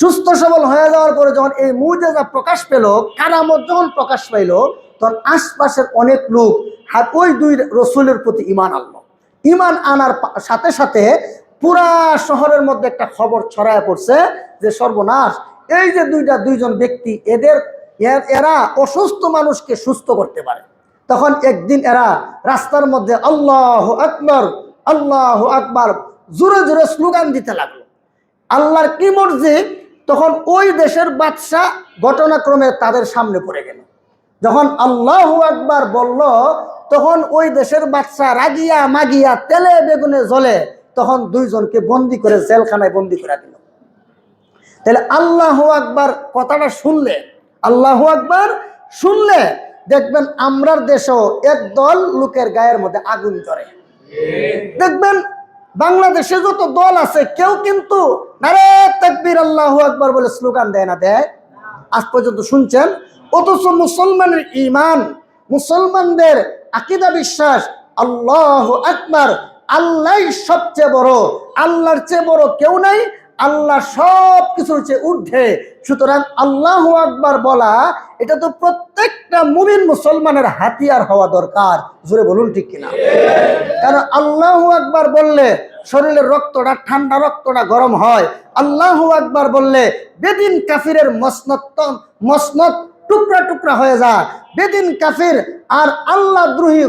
সুস্থ সবল হয়ে যাওয়ার পরে যখন এই মুজিজা প্রকাশ পেল, কারামত যখন প্রকাশ পাইল, তখন আশপাশের অনেক লোক ওই 2 রাসূলের প্রতি ঈমান আনলো। ঈমান আনার সাথে সাথে পুরা শহরের মধ্যে একটা খবর ছড়ায় পড়ছে যে সর্বনাশ, এই যে দুইজন ব্যক্তি, এরা অসুস্থ মানুষকে সুস্থ করতে পারে। তখন একদিন এরা রাস্তার মধ্যে আল্লাহু আকবার, আল্লাহু আকবার জোরে জোরে স্লোগান দিতে লাগলো। আল্লাহর কি মর্জি, তখন ওই দেশের বাদশাহ ঘটনাক্রমে তাদের সামনে পড়ে গেল। যখন আল্লাহু আকবার বলল, তখন ওই দেশের বাদশাহ রাগিয়া মাগিয়া তেলে বেগুনে জ্বলে তখন দুইজনকে বন্দি করে জেলখানায় বন্দি করে দিল। তাহলে আল্লাহু আকবার কথাটা শুনলে, আল্লাহু আকবার শুনলে দেখবেন আমরার দেশেও একদল লোকের গায়ের মধ্যে আগুন জ্বলে। দেখবেন বাংলাদেশে যত দল আছে কেউ কিন্তু নারে তাকবীর আল্লাহু আকবার বলে স্লোগান দেয় না, দেয়? আজ পর্যন্ত শুনছেন? অথচ মুসলমানের ঈমান, মুসলমানদের আকীদা বিশ্বাস আল্লাহু আকবার, আল্লাহই সবচেয়ে বড়, আল্লাহর চেয়ে বড় কেউ নাই, আল্লাহ সব কিছুর চেয়ে ঊর্ধ্বে। সুতরাং আল্লাহু আকবার বলা এটা তো প্রত্যেকটা মুমিন মুসলমানের হাতিয়ার হওয়া দরকার। জোরে বলুন ঠিক কিনা? কারণ আল্লাহু আকবার বললে শরীরের রক্তটা ঠান্ডা, রক্তটা গরম হয়। আল্লাহু আকবার বললে বেদিন কাফিরের মসনদ টুকরা টুকরা হয়ে যায়। বেদিন কাফির আর আল্লাহ দ্রোহী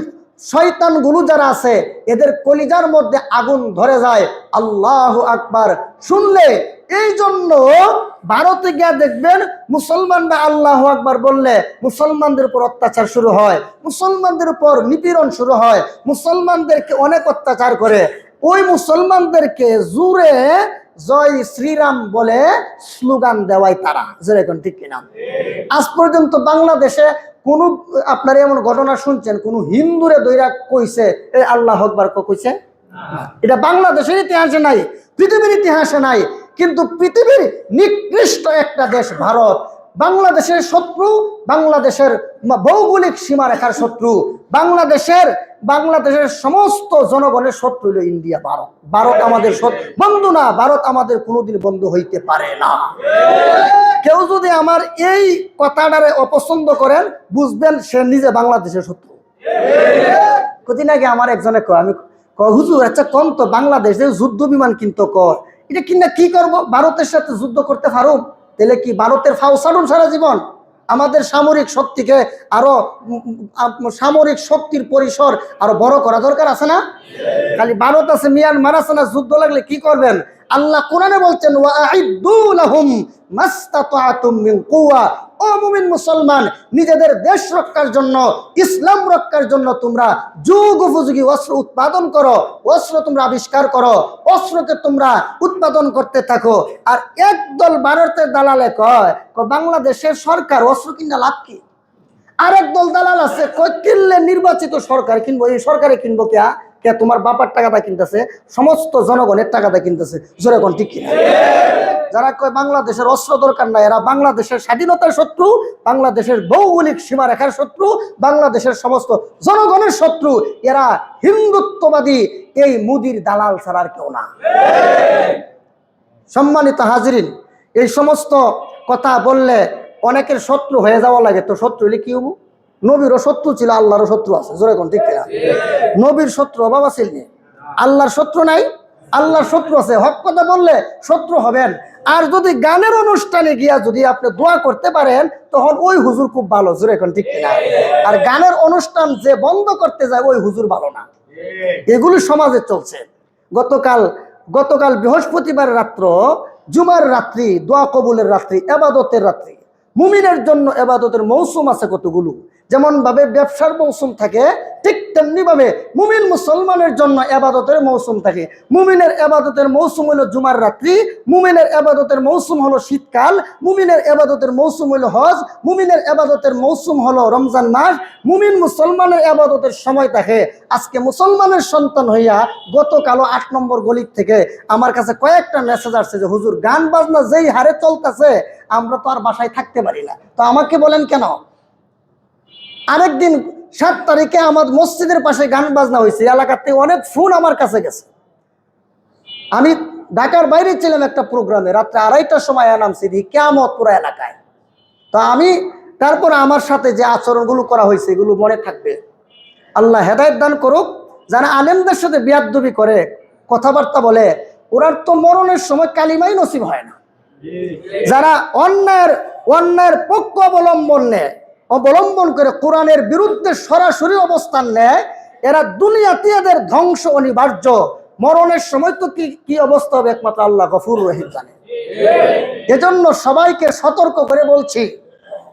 শয়তানগুলো যারা আছে এদের কলিজার মধ্যে আগুন ধরে যায় আল্লাহু আকবার শুনলে। এই জন্য ভারতে গিয়ে দেখবেন মুসলমানরা আল্লাহু আকবার বললে মুসলমানদের উপর অত্যাচার শুরু হয়, মুসলমানদের উপর নিপীড়ন শুরু হয়, মুসলমানদেরকে অনেক অত্যাচার করে। ওই মুসলমানদেরকে জুড়ে জয় শ্রীরাম বলে স্লোগান দেওয়াই তারা। যেরকম ঠিক কিনা? আজ পর্যন্ত বাংলাদেশে কোন আপনারা এমন ঘটনা শুনছেন কোন হিন্দুরে দৈরা কইছে এই আল্লাহু আকবার কইছে? এটা বাংলাদেশের ইতিহাসে নাই, পৃথিবীর ইতিহাসে নাই। কিন্তু পৃথিবীর নিকৃষ্ট একটা দেশ ভারত, বাংলাদেশের শত্রু, বাংলাদেশের ভৌগোলিক সীমারেখার শত্রু, বাংলাদেশের সমস্ত জনগণের শত্রু হলো ইন্ডিয়া, ভারত। ভারত আমাদের বন্ধু না, ভারত আমাদের কোনোদিন বন্ধু হইতে পারে না। কেউ যদি আমার এই কথাটারে অপছন্দ করেন বুঝবেন সে নিজে বাংলাদেশের শত্রু। কদিন আগে আমার একজনে কয়, আমি হুজুর আচ্ছা কম তো বাংলাদেশে যুদ্ধ বিমান কিন্তু কয় এটা কিনা কি করব, ভারতের সাথে যুদ্ধ করতে পারো? তাহলে কি ভারতের ফাও ছাড়ুন সারা জীবন? আমাদের সামরিক শক্তিকে আরো সামরিক শক্তির পরিসর আরো বড় করা দরকার আছে না? খালি ভারত আছে, মিয়ানমার আছে না, যুদ্ধ লাগলে কি করবেন? আল্লাহ কোরআনে বলছেন ওয়াইদু লাহুম মাস্তাতাতুম মিন কুওয়া। ও মুমিন মুসলমান, নিজেদের দেশ রক্ষার জন্য, ইসলাম রক্ষার জন্য তোমরা যুগ উপযোগী অস্ত্র উৎপাদন করো, অস্ত্র তোমরা আবিষ্কার করো, অস্ত্রকে তোমরা উৎপাদন করতে থাকো। আর একদল ভারতের দালালে কয় বাংলাদেশের সরকার অস্ত্র কিনা লাভ কি? আরেক দল দালাল আছে কয় কিনলে নির্বাচিত সরকার কিনবো, এই সরকারে কিনবো কে? তোমার বাবার টাকাটা কিনতেছে, সমস্ত জনগণের টাকাটা কিনতেছে। জোরে কোন ঠিক কিনা? যারা কয় বাংলাদেশের অস্ত্র দরকার নাই, এরা বাংলাদেশের স্বাধীনতার শত্রু, বাংলাদেশের ভৌগোলিক সীমারেখার শত্রু, বাংলাদেশের সমস্ত জনগণের শত্রু। এরা হিন্দুত্ববাদী, এই মুদির দালাল ছাড়া আর কেউ না। সম্মানিত হাজিরিন, এই সমস্ত কথা বললে অনেকের শত্রু হয়ে যাওয়া লাগে। তো শত্রু হলে কি হবো? নবীরও শত্রু ছিল, আল্লাহরও শত্রু আছে। জোরে কোন ঠিক কিনা? নবীর শত্রু অভাব আছিল নি? আল্লাহর শত্রু নাই? আল্লাহর শত্রু আছে। হক কথা বললে শত্রু হবেন। আর যদি গানের অনুষ্ঠানে গিয়া যদি আপনি দোয়া করতে পারেন, তখন ওই হুজুর খুব ভালো। জোরে এখন ঠিক কিনা? আর গানের অনুষ্ঠান যে বন্ধ করতে যায়, ওই হুজুর ভালো না। এগুলি সমাজে চলছে। গতকাল বৃহস্পতিবার রাত্র, জুমার রাত্রি, দোয়া কবুলের রাত্রি, এবাদতের রাত্রি। মুমিনের জন্য এবাদতের মৌসুম আছে কতগুলো। যেমন ভাবে ব্যবসার মৌসুম থাকে, ঠিক তেমনি ভাবে মুমিন মুসলমানের জন্য এবাদতের মৌসুম থাকে। মুমিনের এবাদতের মৌসুম হলো জুমার রাত্রি, মুমিনের এবাদতের মৌসুম হলো শীতকাল, মুমিনের এবাদতের মৌসুম হলো হজ, মুমিনের এবাদতের মৌসুম হলো রমজান মাস। মুমিন মুসলমানের এবাদতের সময় থাকে। আজকে মুসলমানের সন্তান হইয়া গতকালও 8 নম্বর গলির থেকে আমার কাছে কয়েকটা মেসেজ আসছে যে হুজুর গান বাজনা যেই হারে চলতেছে, আমরা তো আর বাসায় থাকতে পারি না। তো আমাকে বলেন কেন? আরেকদিন 7 তারিখে আমার মসজিদের পাশে গান বাজনা হয়েছে, এলাকাতে অনেক ফোন আমার কাছে গেছে। আমি ঢাকার বাইরে ছিলাম একটা প্রোগ্রামে, রাত্রে 2:30টার সময় নামছি কিয়ামত পুরো এলাকায়। তো আমি তারপর আমার সাথে যে আচরণগুলো করা হয়েছে এগুলো মনে থাকবে। আল্লাহ হেদায়েত দান করুক। যারা আলেমদের সাথে বিয়াদবি করে, কথাবার্তা বলে, ওরার তো মরণের সময় কালিমাই নসিব হয় না। যারা অন্যায়ের পক্ষ অবলম্বন করে কোরআনের বিরুদ্ধে সরাসরি অবস্থান নেয়, এরা দুনিয়াতে এদের ধ্বংস অনিবার্য। মরণের সময় তো কি অবস্থা হবে একমাত্র আল্লাহ গফুর রহিম জানে। এজন্য সবাইকে সতর্ক করে বলছি,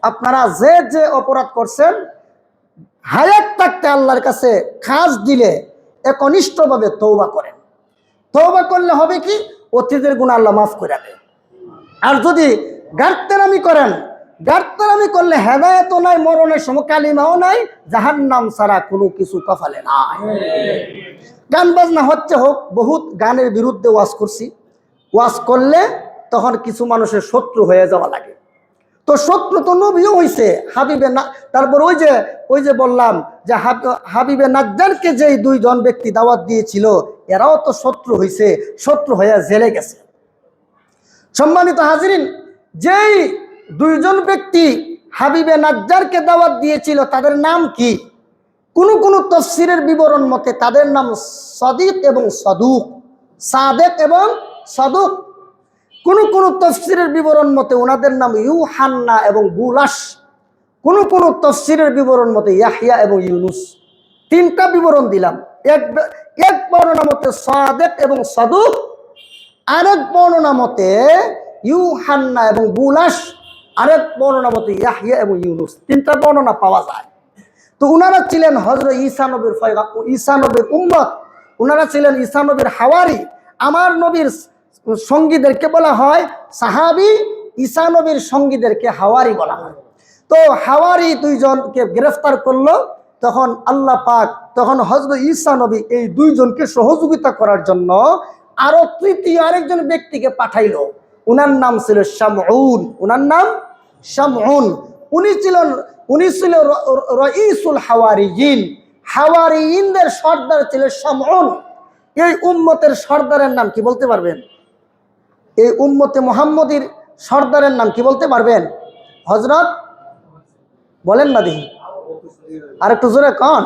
আপনারা যে অপরাধ করছেন, হায়াত থাকতে আল্লাহর কাছে খাস দিলে একনিষ্ঠভাবে তওবা করেন। তওবা করলে হবে কি? অতীতের গুনাহ আল্লাহ মাফ করে দেয়। আর যদি গার্তেরামি করেন, গার্তেরামি করলে হেদায়েতও নাই, মরণের সময় কালিমাও নাই, জাহান্নাম ছাড়া কোনো কিছু কপালে নাই। গান বাজনা হচ্ছে হোক, বহুত গানের বিরুদ্ধে ওয়াজ করছি। ওয়াজ করলে তখন কিছু মানুষের শত্রু হয়ে যাওয়া লাগে। তো শত্রু তো নবীও হইছে, হাবিবে না। তারপর ওই যে বললাম যে হাবিবে নাজ্জারকে যেই 2 জন ব্যক্তি দাওয়াত দিয়েছিল, এরাও তো শত্রু হইছে, শত্রু হয়ে জেলে গেছে। সম্মানিত হাজিরিন, যেই 2 জন ব্যক্তি হাবিবে নাজ্জারকে দাওয়াত দিয়েছিল, তাদের নাম কি? কোন তাফসীরের বিবরণ মতে তাদের নাম সাদিক এবং সাদুক, সাদেক এবং সাদুক। কোন তাফসীরের বিবরণ মতে ওনাদের নাম ইউহান্না এবং বুলাস। কোন তাফসীরের বিবরণ মতে ইয়াহইয়া এবং ইউনুস। 3টা বিবরণ দিলাম। এক বর্ণনা মতে সাদেক এবং সাদুক, আরেক বর্ণনা মতে ইউহান্না এবং বুলাস, আরেক বর্ণনা মতে ইয়াহইয়া এবং ইউনুস। 3টা বর্ণনা পাওয়া যায়। তো উনারা ছিলেন হযরত ঈসা নবীর উম্মত। উনারা ছিলেন ঈসা নবীর হাওয়ারি। আমার নবীর সঙ্গীদেরকে বলা হয় সাহাবী, ঈসা নবীর সঙ্গীদেরকে হাওয়ারি বলা হয়। তো হাওয়ারি 2 জনকে গ্রেফতার করলো। তখন আল্লাহ পাক হযরত ঈসা নবী এই 2 জনকে সহযোগিতা করার জন্য আরো তৃতীয় আরেকজন ব্যক্তিকে পাঠাইলো। উনার নাম ছিল শামউন। উনার নাম শামউন। উনি ছিল রাইসুল হাওয়ারিয়িন। হাওয়ারিয়িনদের সর্দার ছিল শামউন। এই উম্মতের সর্দারের নাম কি বলতে পারবেন? এই উম্মতে মুহাম্মদীর সর্দারের নাম কি বলতে পারবেন? হযরত বলেন না দেখি, আর একটু জোরে কোন?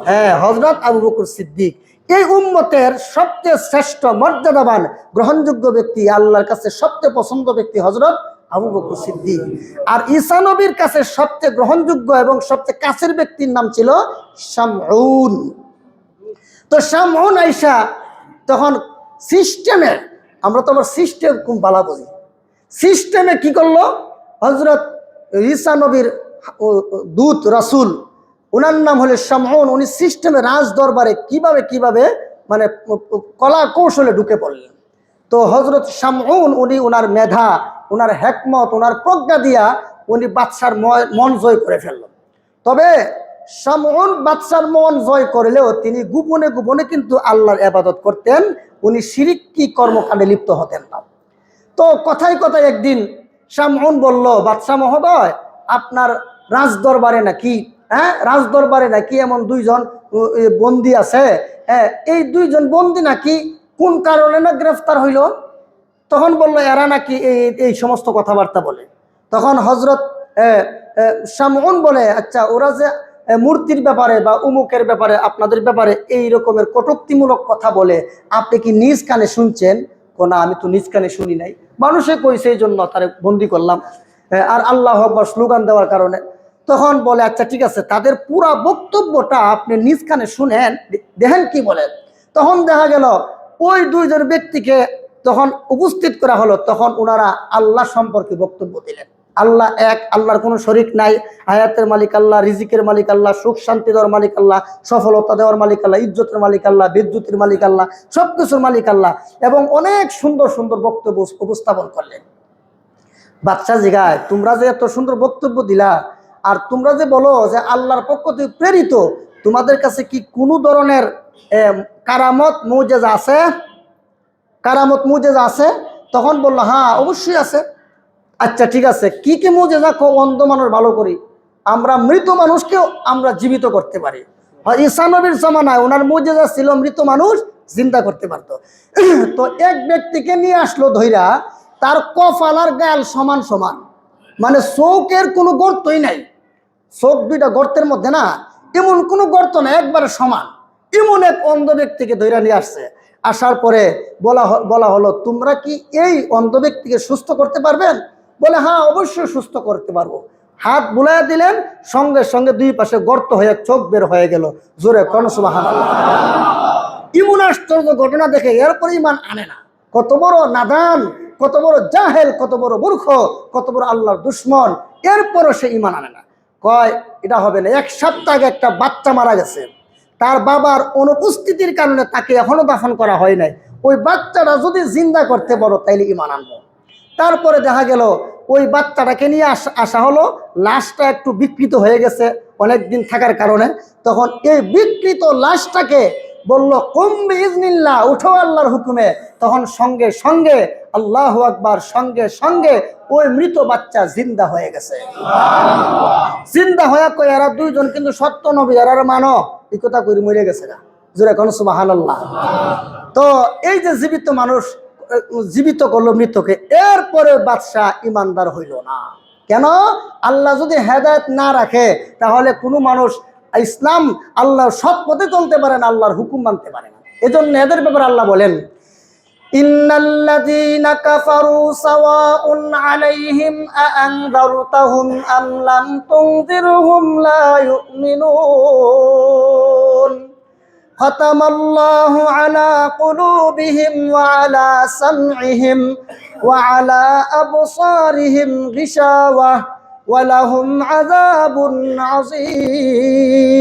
হ্যাঁ, হযরত আবু বকর সিদ্দিক। এই উম্মতের সবচেয়ে শ্রেষ্ঠ, মর্যাদাবান, গ্রহণযোগ্য ব্যক্তি, আল্লাহর কাছে সবচেয়ে পছন্দ ব্যক্তি হযরত আবু বকর সিদ্দিক। আর ঈসা নবীর কাছে সবচেয়ে গ্রহণযোগ্য এবং সবচেয়ে কাছের ব্যক্তির নাম ছিল শামউন। তো শামউন আইসা তখন সিস্টেমে, আমরা তো আবার সিস্টেম খুব ভালো বুঝি, সিস্টেমে কি করলো, হযরত ঈসা নবীর দূত রাসূল, ওনার নাম হলো শামউন, উনি সিস্টেমে রাজ দরবারে কিভাবে কিভাবে মানে কলা কৌশলে ঢুকে পড়লেন। তো হযরত শামউন উনি ওনার মেধা, ওনার হেকমত, ওনার প্রজ্ঞা দিয়া উনি বাদশার মন জয় করে ফেললেন। তবে শামউন বাদশার মন জয় করলেও তিনি গোপনে গোপনে কিন্তু আল্লাহর ইবাদত করতেন, উনি শিরকি কর্মকাণ্ডে লিপ্ত হতেন না। তো কথায় কথায় একদিন শামউন বলল, বাদশাহ মহোদয়, আপনার রাজদরবারে নাকি রাজদরবারে নাকি এমন দুইজন বন্দী আছে, এই দুইজন বন্দী নাকি কোন কারণে না গ্রেফতার হইল? তখন বলল এরা নাকি এই সমস্ত কথাবার্তা বলে। তখন হযরত শামউন বলে, আচ্ছা ওরা যে মূর্তির ব্যাপারে বা উমুকের ব্যাপারে আপনাদের ব্যাপারে এই রকমের কটূক্তিমূলক কথা বলে, আপনি কি নিজ কানে শুনছেন? না, আমি তো নিজ কানে শুনি নাই, মানুষে কইছে এই জন্য তারে বন্দি করলাম, আর আল্লাহু আকবার স্লোগান দেওয়ার কারণে। তখন বলে আচ্ছা ঠিক আছে, তাদের পুরা বক্তব্যটা আপনি নিজ কানে শুনেন, দেখেন কি বলেন। তখন দেখা গেল ওই দুইজন ব্যক্তিকে তখন উপস্থিত করা হলো। তখন ওনারা আল্লাহ সম্পর্কে বক্তব্য দিলেন, আল্লাহ এক, আল্লাহর কোনো শরিক নাই, হায়াতের মালিক আল্লাহ, রিজিকের মালিক আল্লাহ, সুখ শান্তি দেওয়ার মালিক আল্লাহ, সফলতা দেওয়ার মালিক আল্লাহ, ইজ্জতের মালিক আল্লাহ, বিদ্যুতের মালিক আল্লাহ, সবকিছুর মালিক আল্লাহ, এবং অনেক সুন্দর সুন্দর বক্তব্য উপস্থাপন করলেন। বাদশাহ জিগায়, তোমরা যে এত সুন্দর বক্তব্য দিলা আর তোমরা যে বলো যে আল্লাহর পক্ষ থেকে প্রেরিত, তোমাদের কাছে কি কোনো ধরনের কারামত মুজেজা আছে? কারামত মুজেজা আছে? তখন বললো হ্যাঁ অবশ্যই আছে। আচ্ছা ঠিক আছে, কি কি মুজেজা? অন্ধ মানুষ ভালো করি, আমরা মৃত মানুষকেও আমরা জীবিত করতে পারি। ঈসা নবীর জামানায় ওনার মুজেজা ছিল মৃত মানুষ জিন্দা করতে পারতো। তো এক ব্যক্তিকে নিয়ে আসলো ধইরা, তার কপাল আর গাল সমান সমান, মানে চোখের কোনো গর্তই নাই, চোখ দুইটা গর্তের মধ্যে না, এমন কোনো গর্ত না, একবারে সমান। এমন এক অন্ধ ব্যক্তিকে ধইরা নিয়ে আসছে। আসার পরে বলা হলো, তোমরা কি এই অন্ধ ব্যক্তিকে সুস্থ করতে পারবেন? বলে হ্যাঁ অবশ্যই সুস্থ করতে পারবো। হাত বুলাইয়া দিলেন, সঙ্গে সঙ্গে দুই পাশে গর্ত হয়ে চোখ বের হয়ে গেল। জোরে কোন সুবহানাল্লাহ। ইমন আশ্চর্য ঘটনা দেখে এরপরে ইমান আনে না। কত বড় নাদান, কত বড় জাহেল, কত বড় মূর্খ, কত বড় আল্লাহর দুশ্মন, এরপরও সে ইমান আনে না। কয় এটা হবে না। এক সপ্তাহ আগে একটা বাচ্চা মারা গেছে, তার বাবার অনুপস্থিতির কারণে তাকে এখনো দাফন করা হয় নাই। ওই বাচ্চাটা যদি জিন্দা করতে পারো তাইলে ইমান আনবো। তারপরে দেখা গেল ওই বাচ্চাটাকে নিয়ে আসা হলো, লাশটা একটু বিকৃত হয়ে গেছে অনেকদিন থাকার কারণে। তখন এই বিকৃত লাশটাকে বলল কুম বিইজনিল্লাহ, উঠো আল্লাহর হুকুমে। তখন সঙ্গে সঙ্গে আল্লাহু আকবার, সঙ্গে সঙ্গে ওই মৃত বাচ্চা জিন্দা হয়ে গেছে। জিন্দা হয়ে কই এরা দুইজন কিন্তু সত্য নবী, এরা মানো এই কথা কই মরে গেছে না। জোরে কোন সুবহানাল্লাহ। তো এই যে জীবিত মানুষ জীবিত করলো মৃতকে, এরপরে বাদশাহ ইমানদার হইল না। কেন? আল্লাহ যদি হেদায়েত না রাখে তাহলে কোনো মানুষ ইসলাম আল্লাহর সৎ পথে চলতে পারে না, আল্লাহর হুকুম মানতে পারে না। এজন্য এদের ব্যাপারে আল্লাহ বলেন, ইন্নাল্লাযীনা কাফারু সাওয়াউন আলাইহিম আআনযারতাহুম আম লাম তুনযিরহুম লা ইউমিনুন। খাতামাল্লাহু আলা কুলুবিহিম ওয়া আলা সামইহিম ওয়া আলা আবসারিহিম গিশাওয়াহ ওয়া লাহুম আযাবুন আযীম।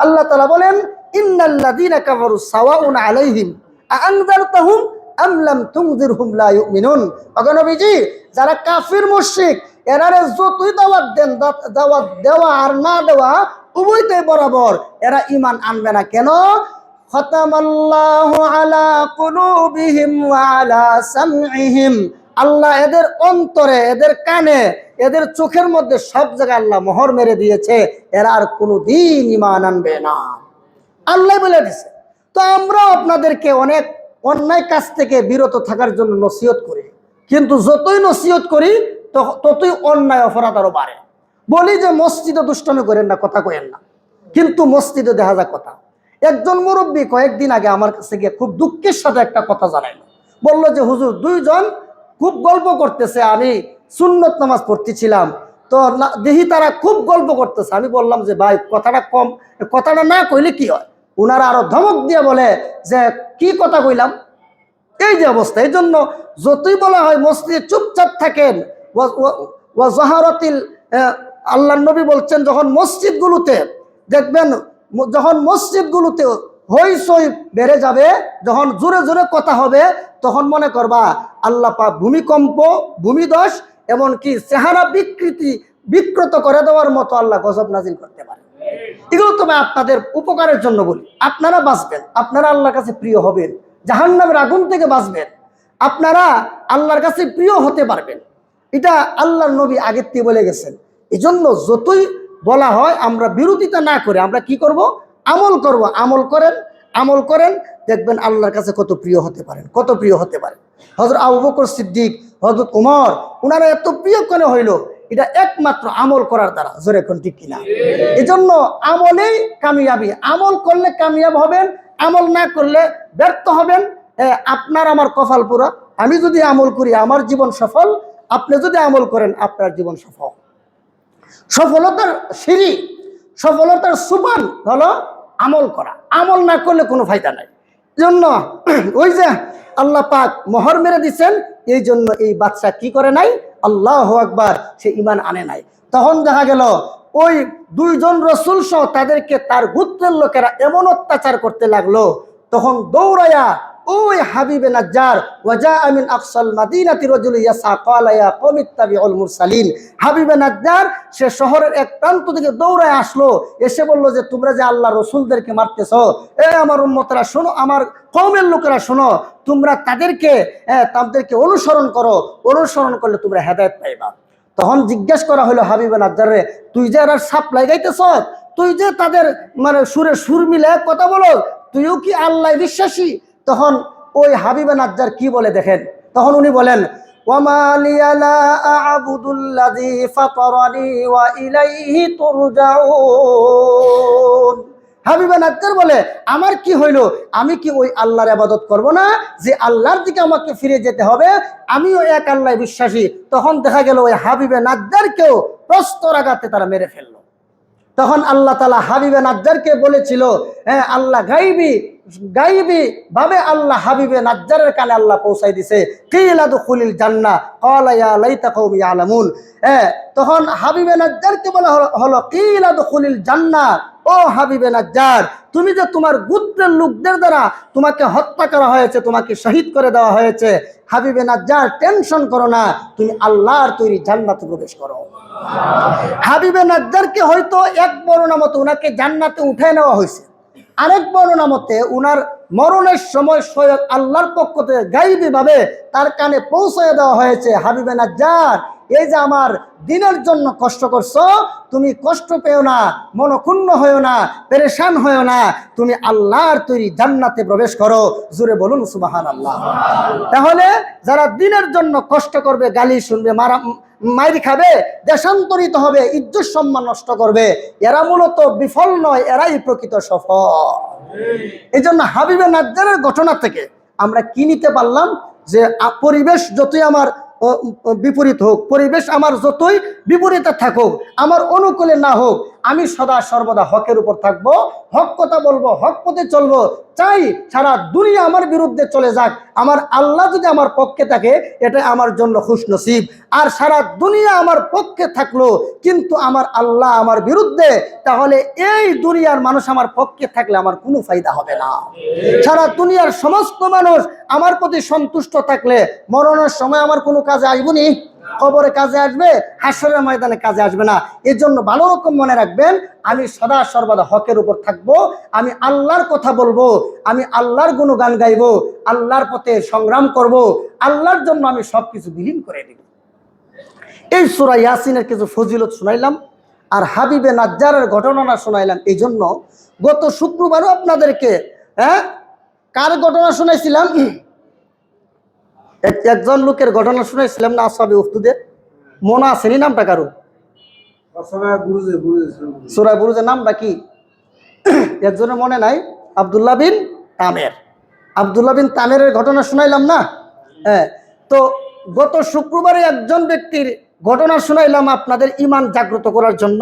আল্লাহ তাআলা বলেন, ইন্নাল্লাযীনা কাফারু সাওয়াউন আলাইহিম আআনযারতাহুম আম লাম তুনযিরহুম লা ইউমিনুন। ওগো নবীজি, যারা কাফির মুশরিক, এরারে যতই দাওয়াত দেন, দাওয়াত দেওয়া আর না দেওয়া উভয়টাই বরাবর, এরা ঈমান আনবে না। কেন? খাতামাল্লাহু আলা কুলুবিহিম ওয়া আলা সামইহিম। আল্লাহ এদের অন্তরে, এদের কানে, এদের চোখের মধ্যে সব জায়গায় আল্লাহ মোহর মেরে দিয়েছে, এরা আর কোনোদিন ঈমান আনবে না। আল্লাহ বলে দিছে। তো আমরা আপনাদেরকে অনেক অন্যায় কাজ থেকে বিরত থাকার জন্য নসিহত করি, কিন্তু যতই নসিহত করি ততই অন্যায় অপরাধ আরো বাড়ে। বলি যে মসজিদে দুষ্টামি করেন না, কথা কয়েন না, কিন্তু মসজিদে দেখা যায় কথা। একজন মুরব্বী কয়েকদিন আগে আমার কাছে গিয়ে খুব দুঃখের সাথে একটা কথা জানাইল। বললো যে হুজুর, দুইজন খুব গল্প করতেছে, আমি সুন্নত নামাজ পড়তেছিলাম, তো দেখি তারা খুব গল্প করতেছে। আমি বললাম যে ভাই কথাটা কম, কথাটা না কইলে কি হয়? ওনারা আরো ধমক দিয়ে বলে যে কি কথা কইলাম, এই যে অবস্থা। এই জন্য যতই বলা হয় মসজিদে চুপচাপ থাকেন, আল্লাহ নবী বলছেন যখন মসজিদগুলোতে দেখবেন, যখন মসজিদগুলোতে হইচই বেড়ে যাবে, যখন জোরে জোরে কথা হবে, তখন মনে করবা আল্লাহ পাক ভূমিকম্প, ভূমিধস, এমনকি চেহারা বিকৃত করে দেওয়ার মতো আল্লাহ গজব নাজিল করতে পারে। এগুলো তবে আপনাদের উপকারের জন্য বলি। আপনারা বাঁচবেন, আপনারা আল্লাহর কাছে প্রিয় হবেন, জাহান্নামের আগুন থেকে বাঁচবেন, আপনারা আল্লাহর কাছে প্রিয় হতে পারবেন। এটা আল্লাহর নবী আগের থেকে বলে গেছেন। এই জন্য যতই বলা হয় আমরা বিরোধিতা না করে আমরা কি করব? আমল করব। আমল করেন, দেখবেন আল্লাহর কাছে কত প্রিয় হতে পারেন, কত প্রিয় হতে পারেন। হযরত আবু বকর সিদ্দিক, হযরত উমর, ওনারা এত প্রিয় কেন হইল? এটা একমাত্র আমল করার দ্বারা। জোরে কোন ঠিক কিনা? এই জন্য আমলেই কামিয়াবি। আমল করলে কামিয়াব হবেন, আমল না করলে ব্যর্থ হবেন। আপনার আমার কপাল পুরা। আমি যদি আমল করি আমার জীবন সফল, আপনি যদি আমল করেন আপনার জীবন সফল। সফলতার সিঁড়ি, সফলতার সোপান হলো আমল করা। আমল না করলে কোনো ফায়দা নাই। জন্য ওই যে আল্লাহ পাক মোহর মেরে দিচ্ছেন, এই জন্য এই বাচ্চা কি করে নাই? আল্লাহু আকবার, সে ঈমান আনে নাই। তখন দেখা গেল ওই দুইজন রাসূল সহ তাদেরকে তার গোত্রের লোকেরা এমন অত্যাচার করতে লাগলো, তখন দৌড়ায়া ওই হাবিবে নাজ্জার ওয়াজা মিন আকসাল মাদিনাতি রাজুল ইয়াসা ক্বালা ইয়া কওমি ইত্তাবিউল মুরসালিন, হাবিবে নাজ্জার সে শহরের এক প্রান্ত থেকে দৌড়ায় আসলো, এসে বলল যে তোমরা যে আল্লাহ রসুলদেরকে মারতেছো, আমার উম্মতরা শোনো, আমার কওমের লোকেরা শোনো, তোমরা তাদেরকে অনুসরণ করো, অনুসরণ করলে তোমরা হেদায়েত পাইবা। তখন জিজ্ঞেস করা হলো হাবিবে নাজ্জারে, তুই যে আর সাপ লাগাইতেছ, তুই যে তাদের মানে সুরে সুর মিলে কথা বলো, তুইও কি আল্লাহ বিশ্বাসী? তখন ওই হাবিবে নাজ্জার কি বলে দেখেন। তখন উনি বলেন, ওয়ামা লিয়া লা আ'বুদুল্লাযী ফাতারানি ওয়া ইলাইহি তুরজাউন। হাবিবে নাজ্জার বলে, আমার কি হইল? আমি কি ওই আল্লাহর ইবাদত করব না, যে আল্লাহর দিকে আমাকে ফিরে যেতে হবে? আমিও এক আল্লাহ বিশ্বাসী। তখন দেখা গেল ওই হাবিবে নাজ্জারকেও প্রস্তরাঘাতে তারা মেরে ফেললো। তখন আল্লাহ তাআলা হাবিবে নাজ্জারকে বলেছিল, হ্যাঁ আল্লাহ গাইবি ভাবে আল্লাহ হাবিবে নাজ্জারের কানে আল্লাহ পৌঁছাই দিছে, কিলা দুখুলিল জান্নাহ ক্বালা ইয়া লাইতা কওমি ইয়ালামুন। তখন হাবিবে নাজ্জারকে বলা হলো কিলা দুখুলিল জান্নাহ, ও হাবিবে নাজ্জার, তুমি যে তোমার গোত্রের লোকদের দ্বারা তোমাকে হত্যা করা হয়েছে, তোমাকে শহীদ করে দেওয়া হয়েছে, হাবিবে নাজ্জার টেনশন করো না, তুমি আল্লাহর তৈরি জান্নাতে প্রবেশ করো। হাবিবে নাজ্জারকে হয়তো এক বর্ণনা মতে উনাকে জান্নাতে উঠায় নেওয়া হয়েছে, আরেক বর্ণনা মতে উনার মরণের সময় স্বয়ং আল্লাহর পক্ষ থেকে গায়বী ভাবে তার কানে পৌঁছে দেওয়া হয়েছে, হাবিবে নাজ্জার, এই যে আমার দিনের জন্য কষ্ট করছো, তুমি কষ্ট পেও না, মনক্ষুণ্ণ হয়েও না, পেরেশান হয়েও না, তুমি আল্লাহর তৈরি জান্নাতে প্রবেশ করো। জোরে বলুন সুবহানাল্লাহ। তাহলে যারা দিনের জন্য কষ্ট করবে, গালি শুনবে, মাইর খাবে, দেশান্তরিত হবে, ইজ্জত সম্মান নষ্ট করবে, এরা মূলত বিফল নয়, এরাই প্রকৃত সফল। এই জন্য হাবিবে নাজ্জারের ঘটনা থেকে আমরা কি নিতে পারলাম? যে পরিবেশ যতই আমার বিপরীত হোক, পরিবেশ আমার যতই বিপরীতে থাকুক, আমার অনুকূলে না হোক, আমি সদা সর্বদা হকের উপর থাকবো, হক কথা বলবো, হক পথে চলবো। চাই সারা দুনিয়া আমার বিরুদ্ধে চলে যাক, আমার আল্লাহ যদি আমার পক্ষে থাকে এটা আমার জন্য খুশনসিব। আর সারা দুনিয়া আমার পক্ষে থাকলো কিন্তু আমার আল্লাহ আমার বিরুদ্ধে, তাহলে এই দুনিয়ার মানুষ আমার পক্ষে থাকলে আমার কোনো ফায়দা হবে না। সারা দুনিয়ার সমস্ত মানুষ আমার প্রতি সন্তুষ্ট থাকলে মরণের সময় আমার কোনো কাজে আসবনি, কবরে কাজে আসবে, হাসরের ময়দানে কাজে আসবে না। এর জন্য ভালো রকম মনে রাখবেন, আমি সদা সর্বদা হকের উপর থাকবো, আমি আল্লাহর কথা বলবো, আমি আল্লাহর গুণগান গাইবো, আল্লাহর পথে সংগ্রাম করব, আল্লাহর জন্য আমি সবকিছু বিলীন করে দিব। এই সূরা ইয়াসিনের কিছু ফজিলত শুনাইলাম আর হাবিবে নাজ্জারের ঘটনা শোনাইলাম। এই জন্য গত শুক্রবারও আপনাদেরকে কার ঘটনা শুনাইছিলাম? একজন লোকের ঘটনা শুনাইছিলাম না, আসহাবে উখদুদের, মনে আসেনি নামটা কারো? সূরা বুরুজের নামটা কি একজনের মনে নাই? আব্দুল্লাহ বিন তামের। আব্দুল্লাহ বিন তামেরের ঘটনা শুনাইলাম না? হ্যাঁ, তো গত শুক্রবারে একজন ব্যক্তির ঘটনা শুনাইলাম আপনাদের ইমান জাগ্রত করার জন্য,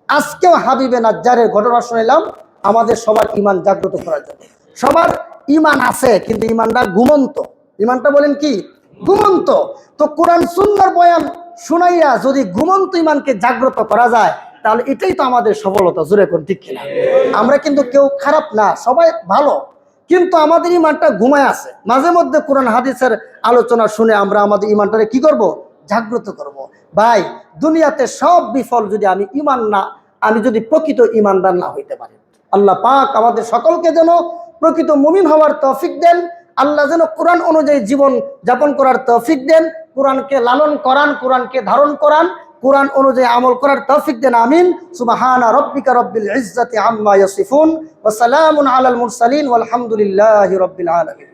আজকেও হাবিবে নাজ্জারের ঘটনা শুনাইলাম আমাদের সবার ইমান জাগ্রত করার জন্য। সবার ইমান আছে কিন্তু ইমানটা ঘুমন্ত। ইমানটা বলেন কি? ঘুমন্ত। তো কোরআন সুন্নাহর বয়ান শুনাইয়া যদি ঘুমন্ত ইমানকে জাগ্রত করা যায় তাহলে এটাই তো আমাদের সফলতা। জোরে কোন ঠিক কিনা? আমরা কিন্তু কেউ খারাপ না, সবাই ভালো, কিন্তু আমাদের ইমানটা ঘুমায় আছে। মাঝে মধ্যে কোরআন হাদিসের আলোচনা শুনে আমরা আমাদের ইমানটাকে কি করব? জাগ্রত করব। ভাই, দুনিয়াতে সব বিফল যদি আমি যদি প্রকৃত ইমানদার না হইতে পারি। আল্লাহ পাক আমাদের সকলকে যেন প্রকৃত মুমিন হওয়ার তৌফিক দেন। আল্লাহ যেন কোরআন অনুযায়ী জীবন যাপন করার তৌফিক দেন, কোরআনকে লালন করান, কোরআনকে ধারণ করান, কোরআন অনুযায়ী আমল করার তৌফিক দেন। আমিন। সুবহানা রাব্বিকা রাব্বিল ইজ্জাতি আম্মা ইয়াসিফুন ওয়া সালামুন আলাল মুরসালিন ওয়ালহামদুলিল্লাহি রাব্বিল আলামিন।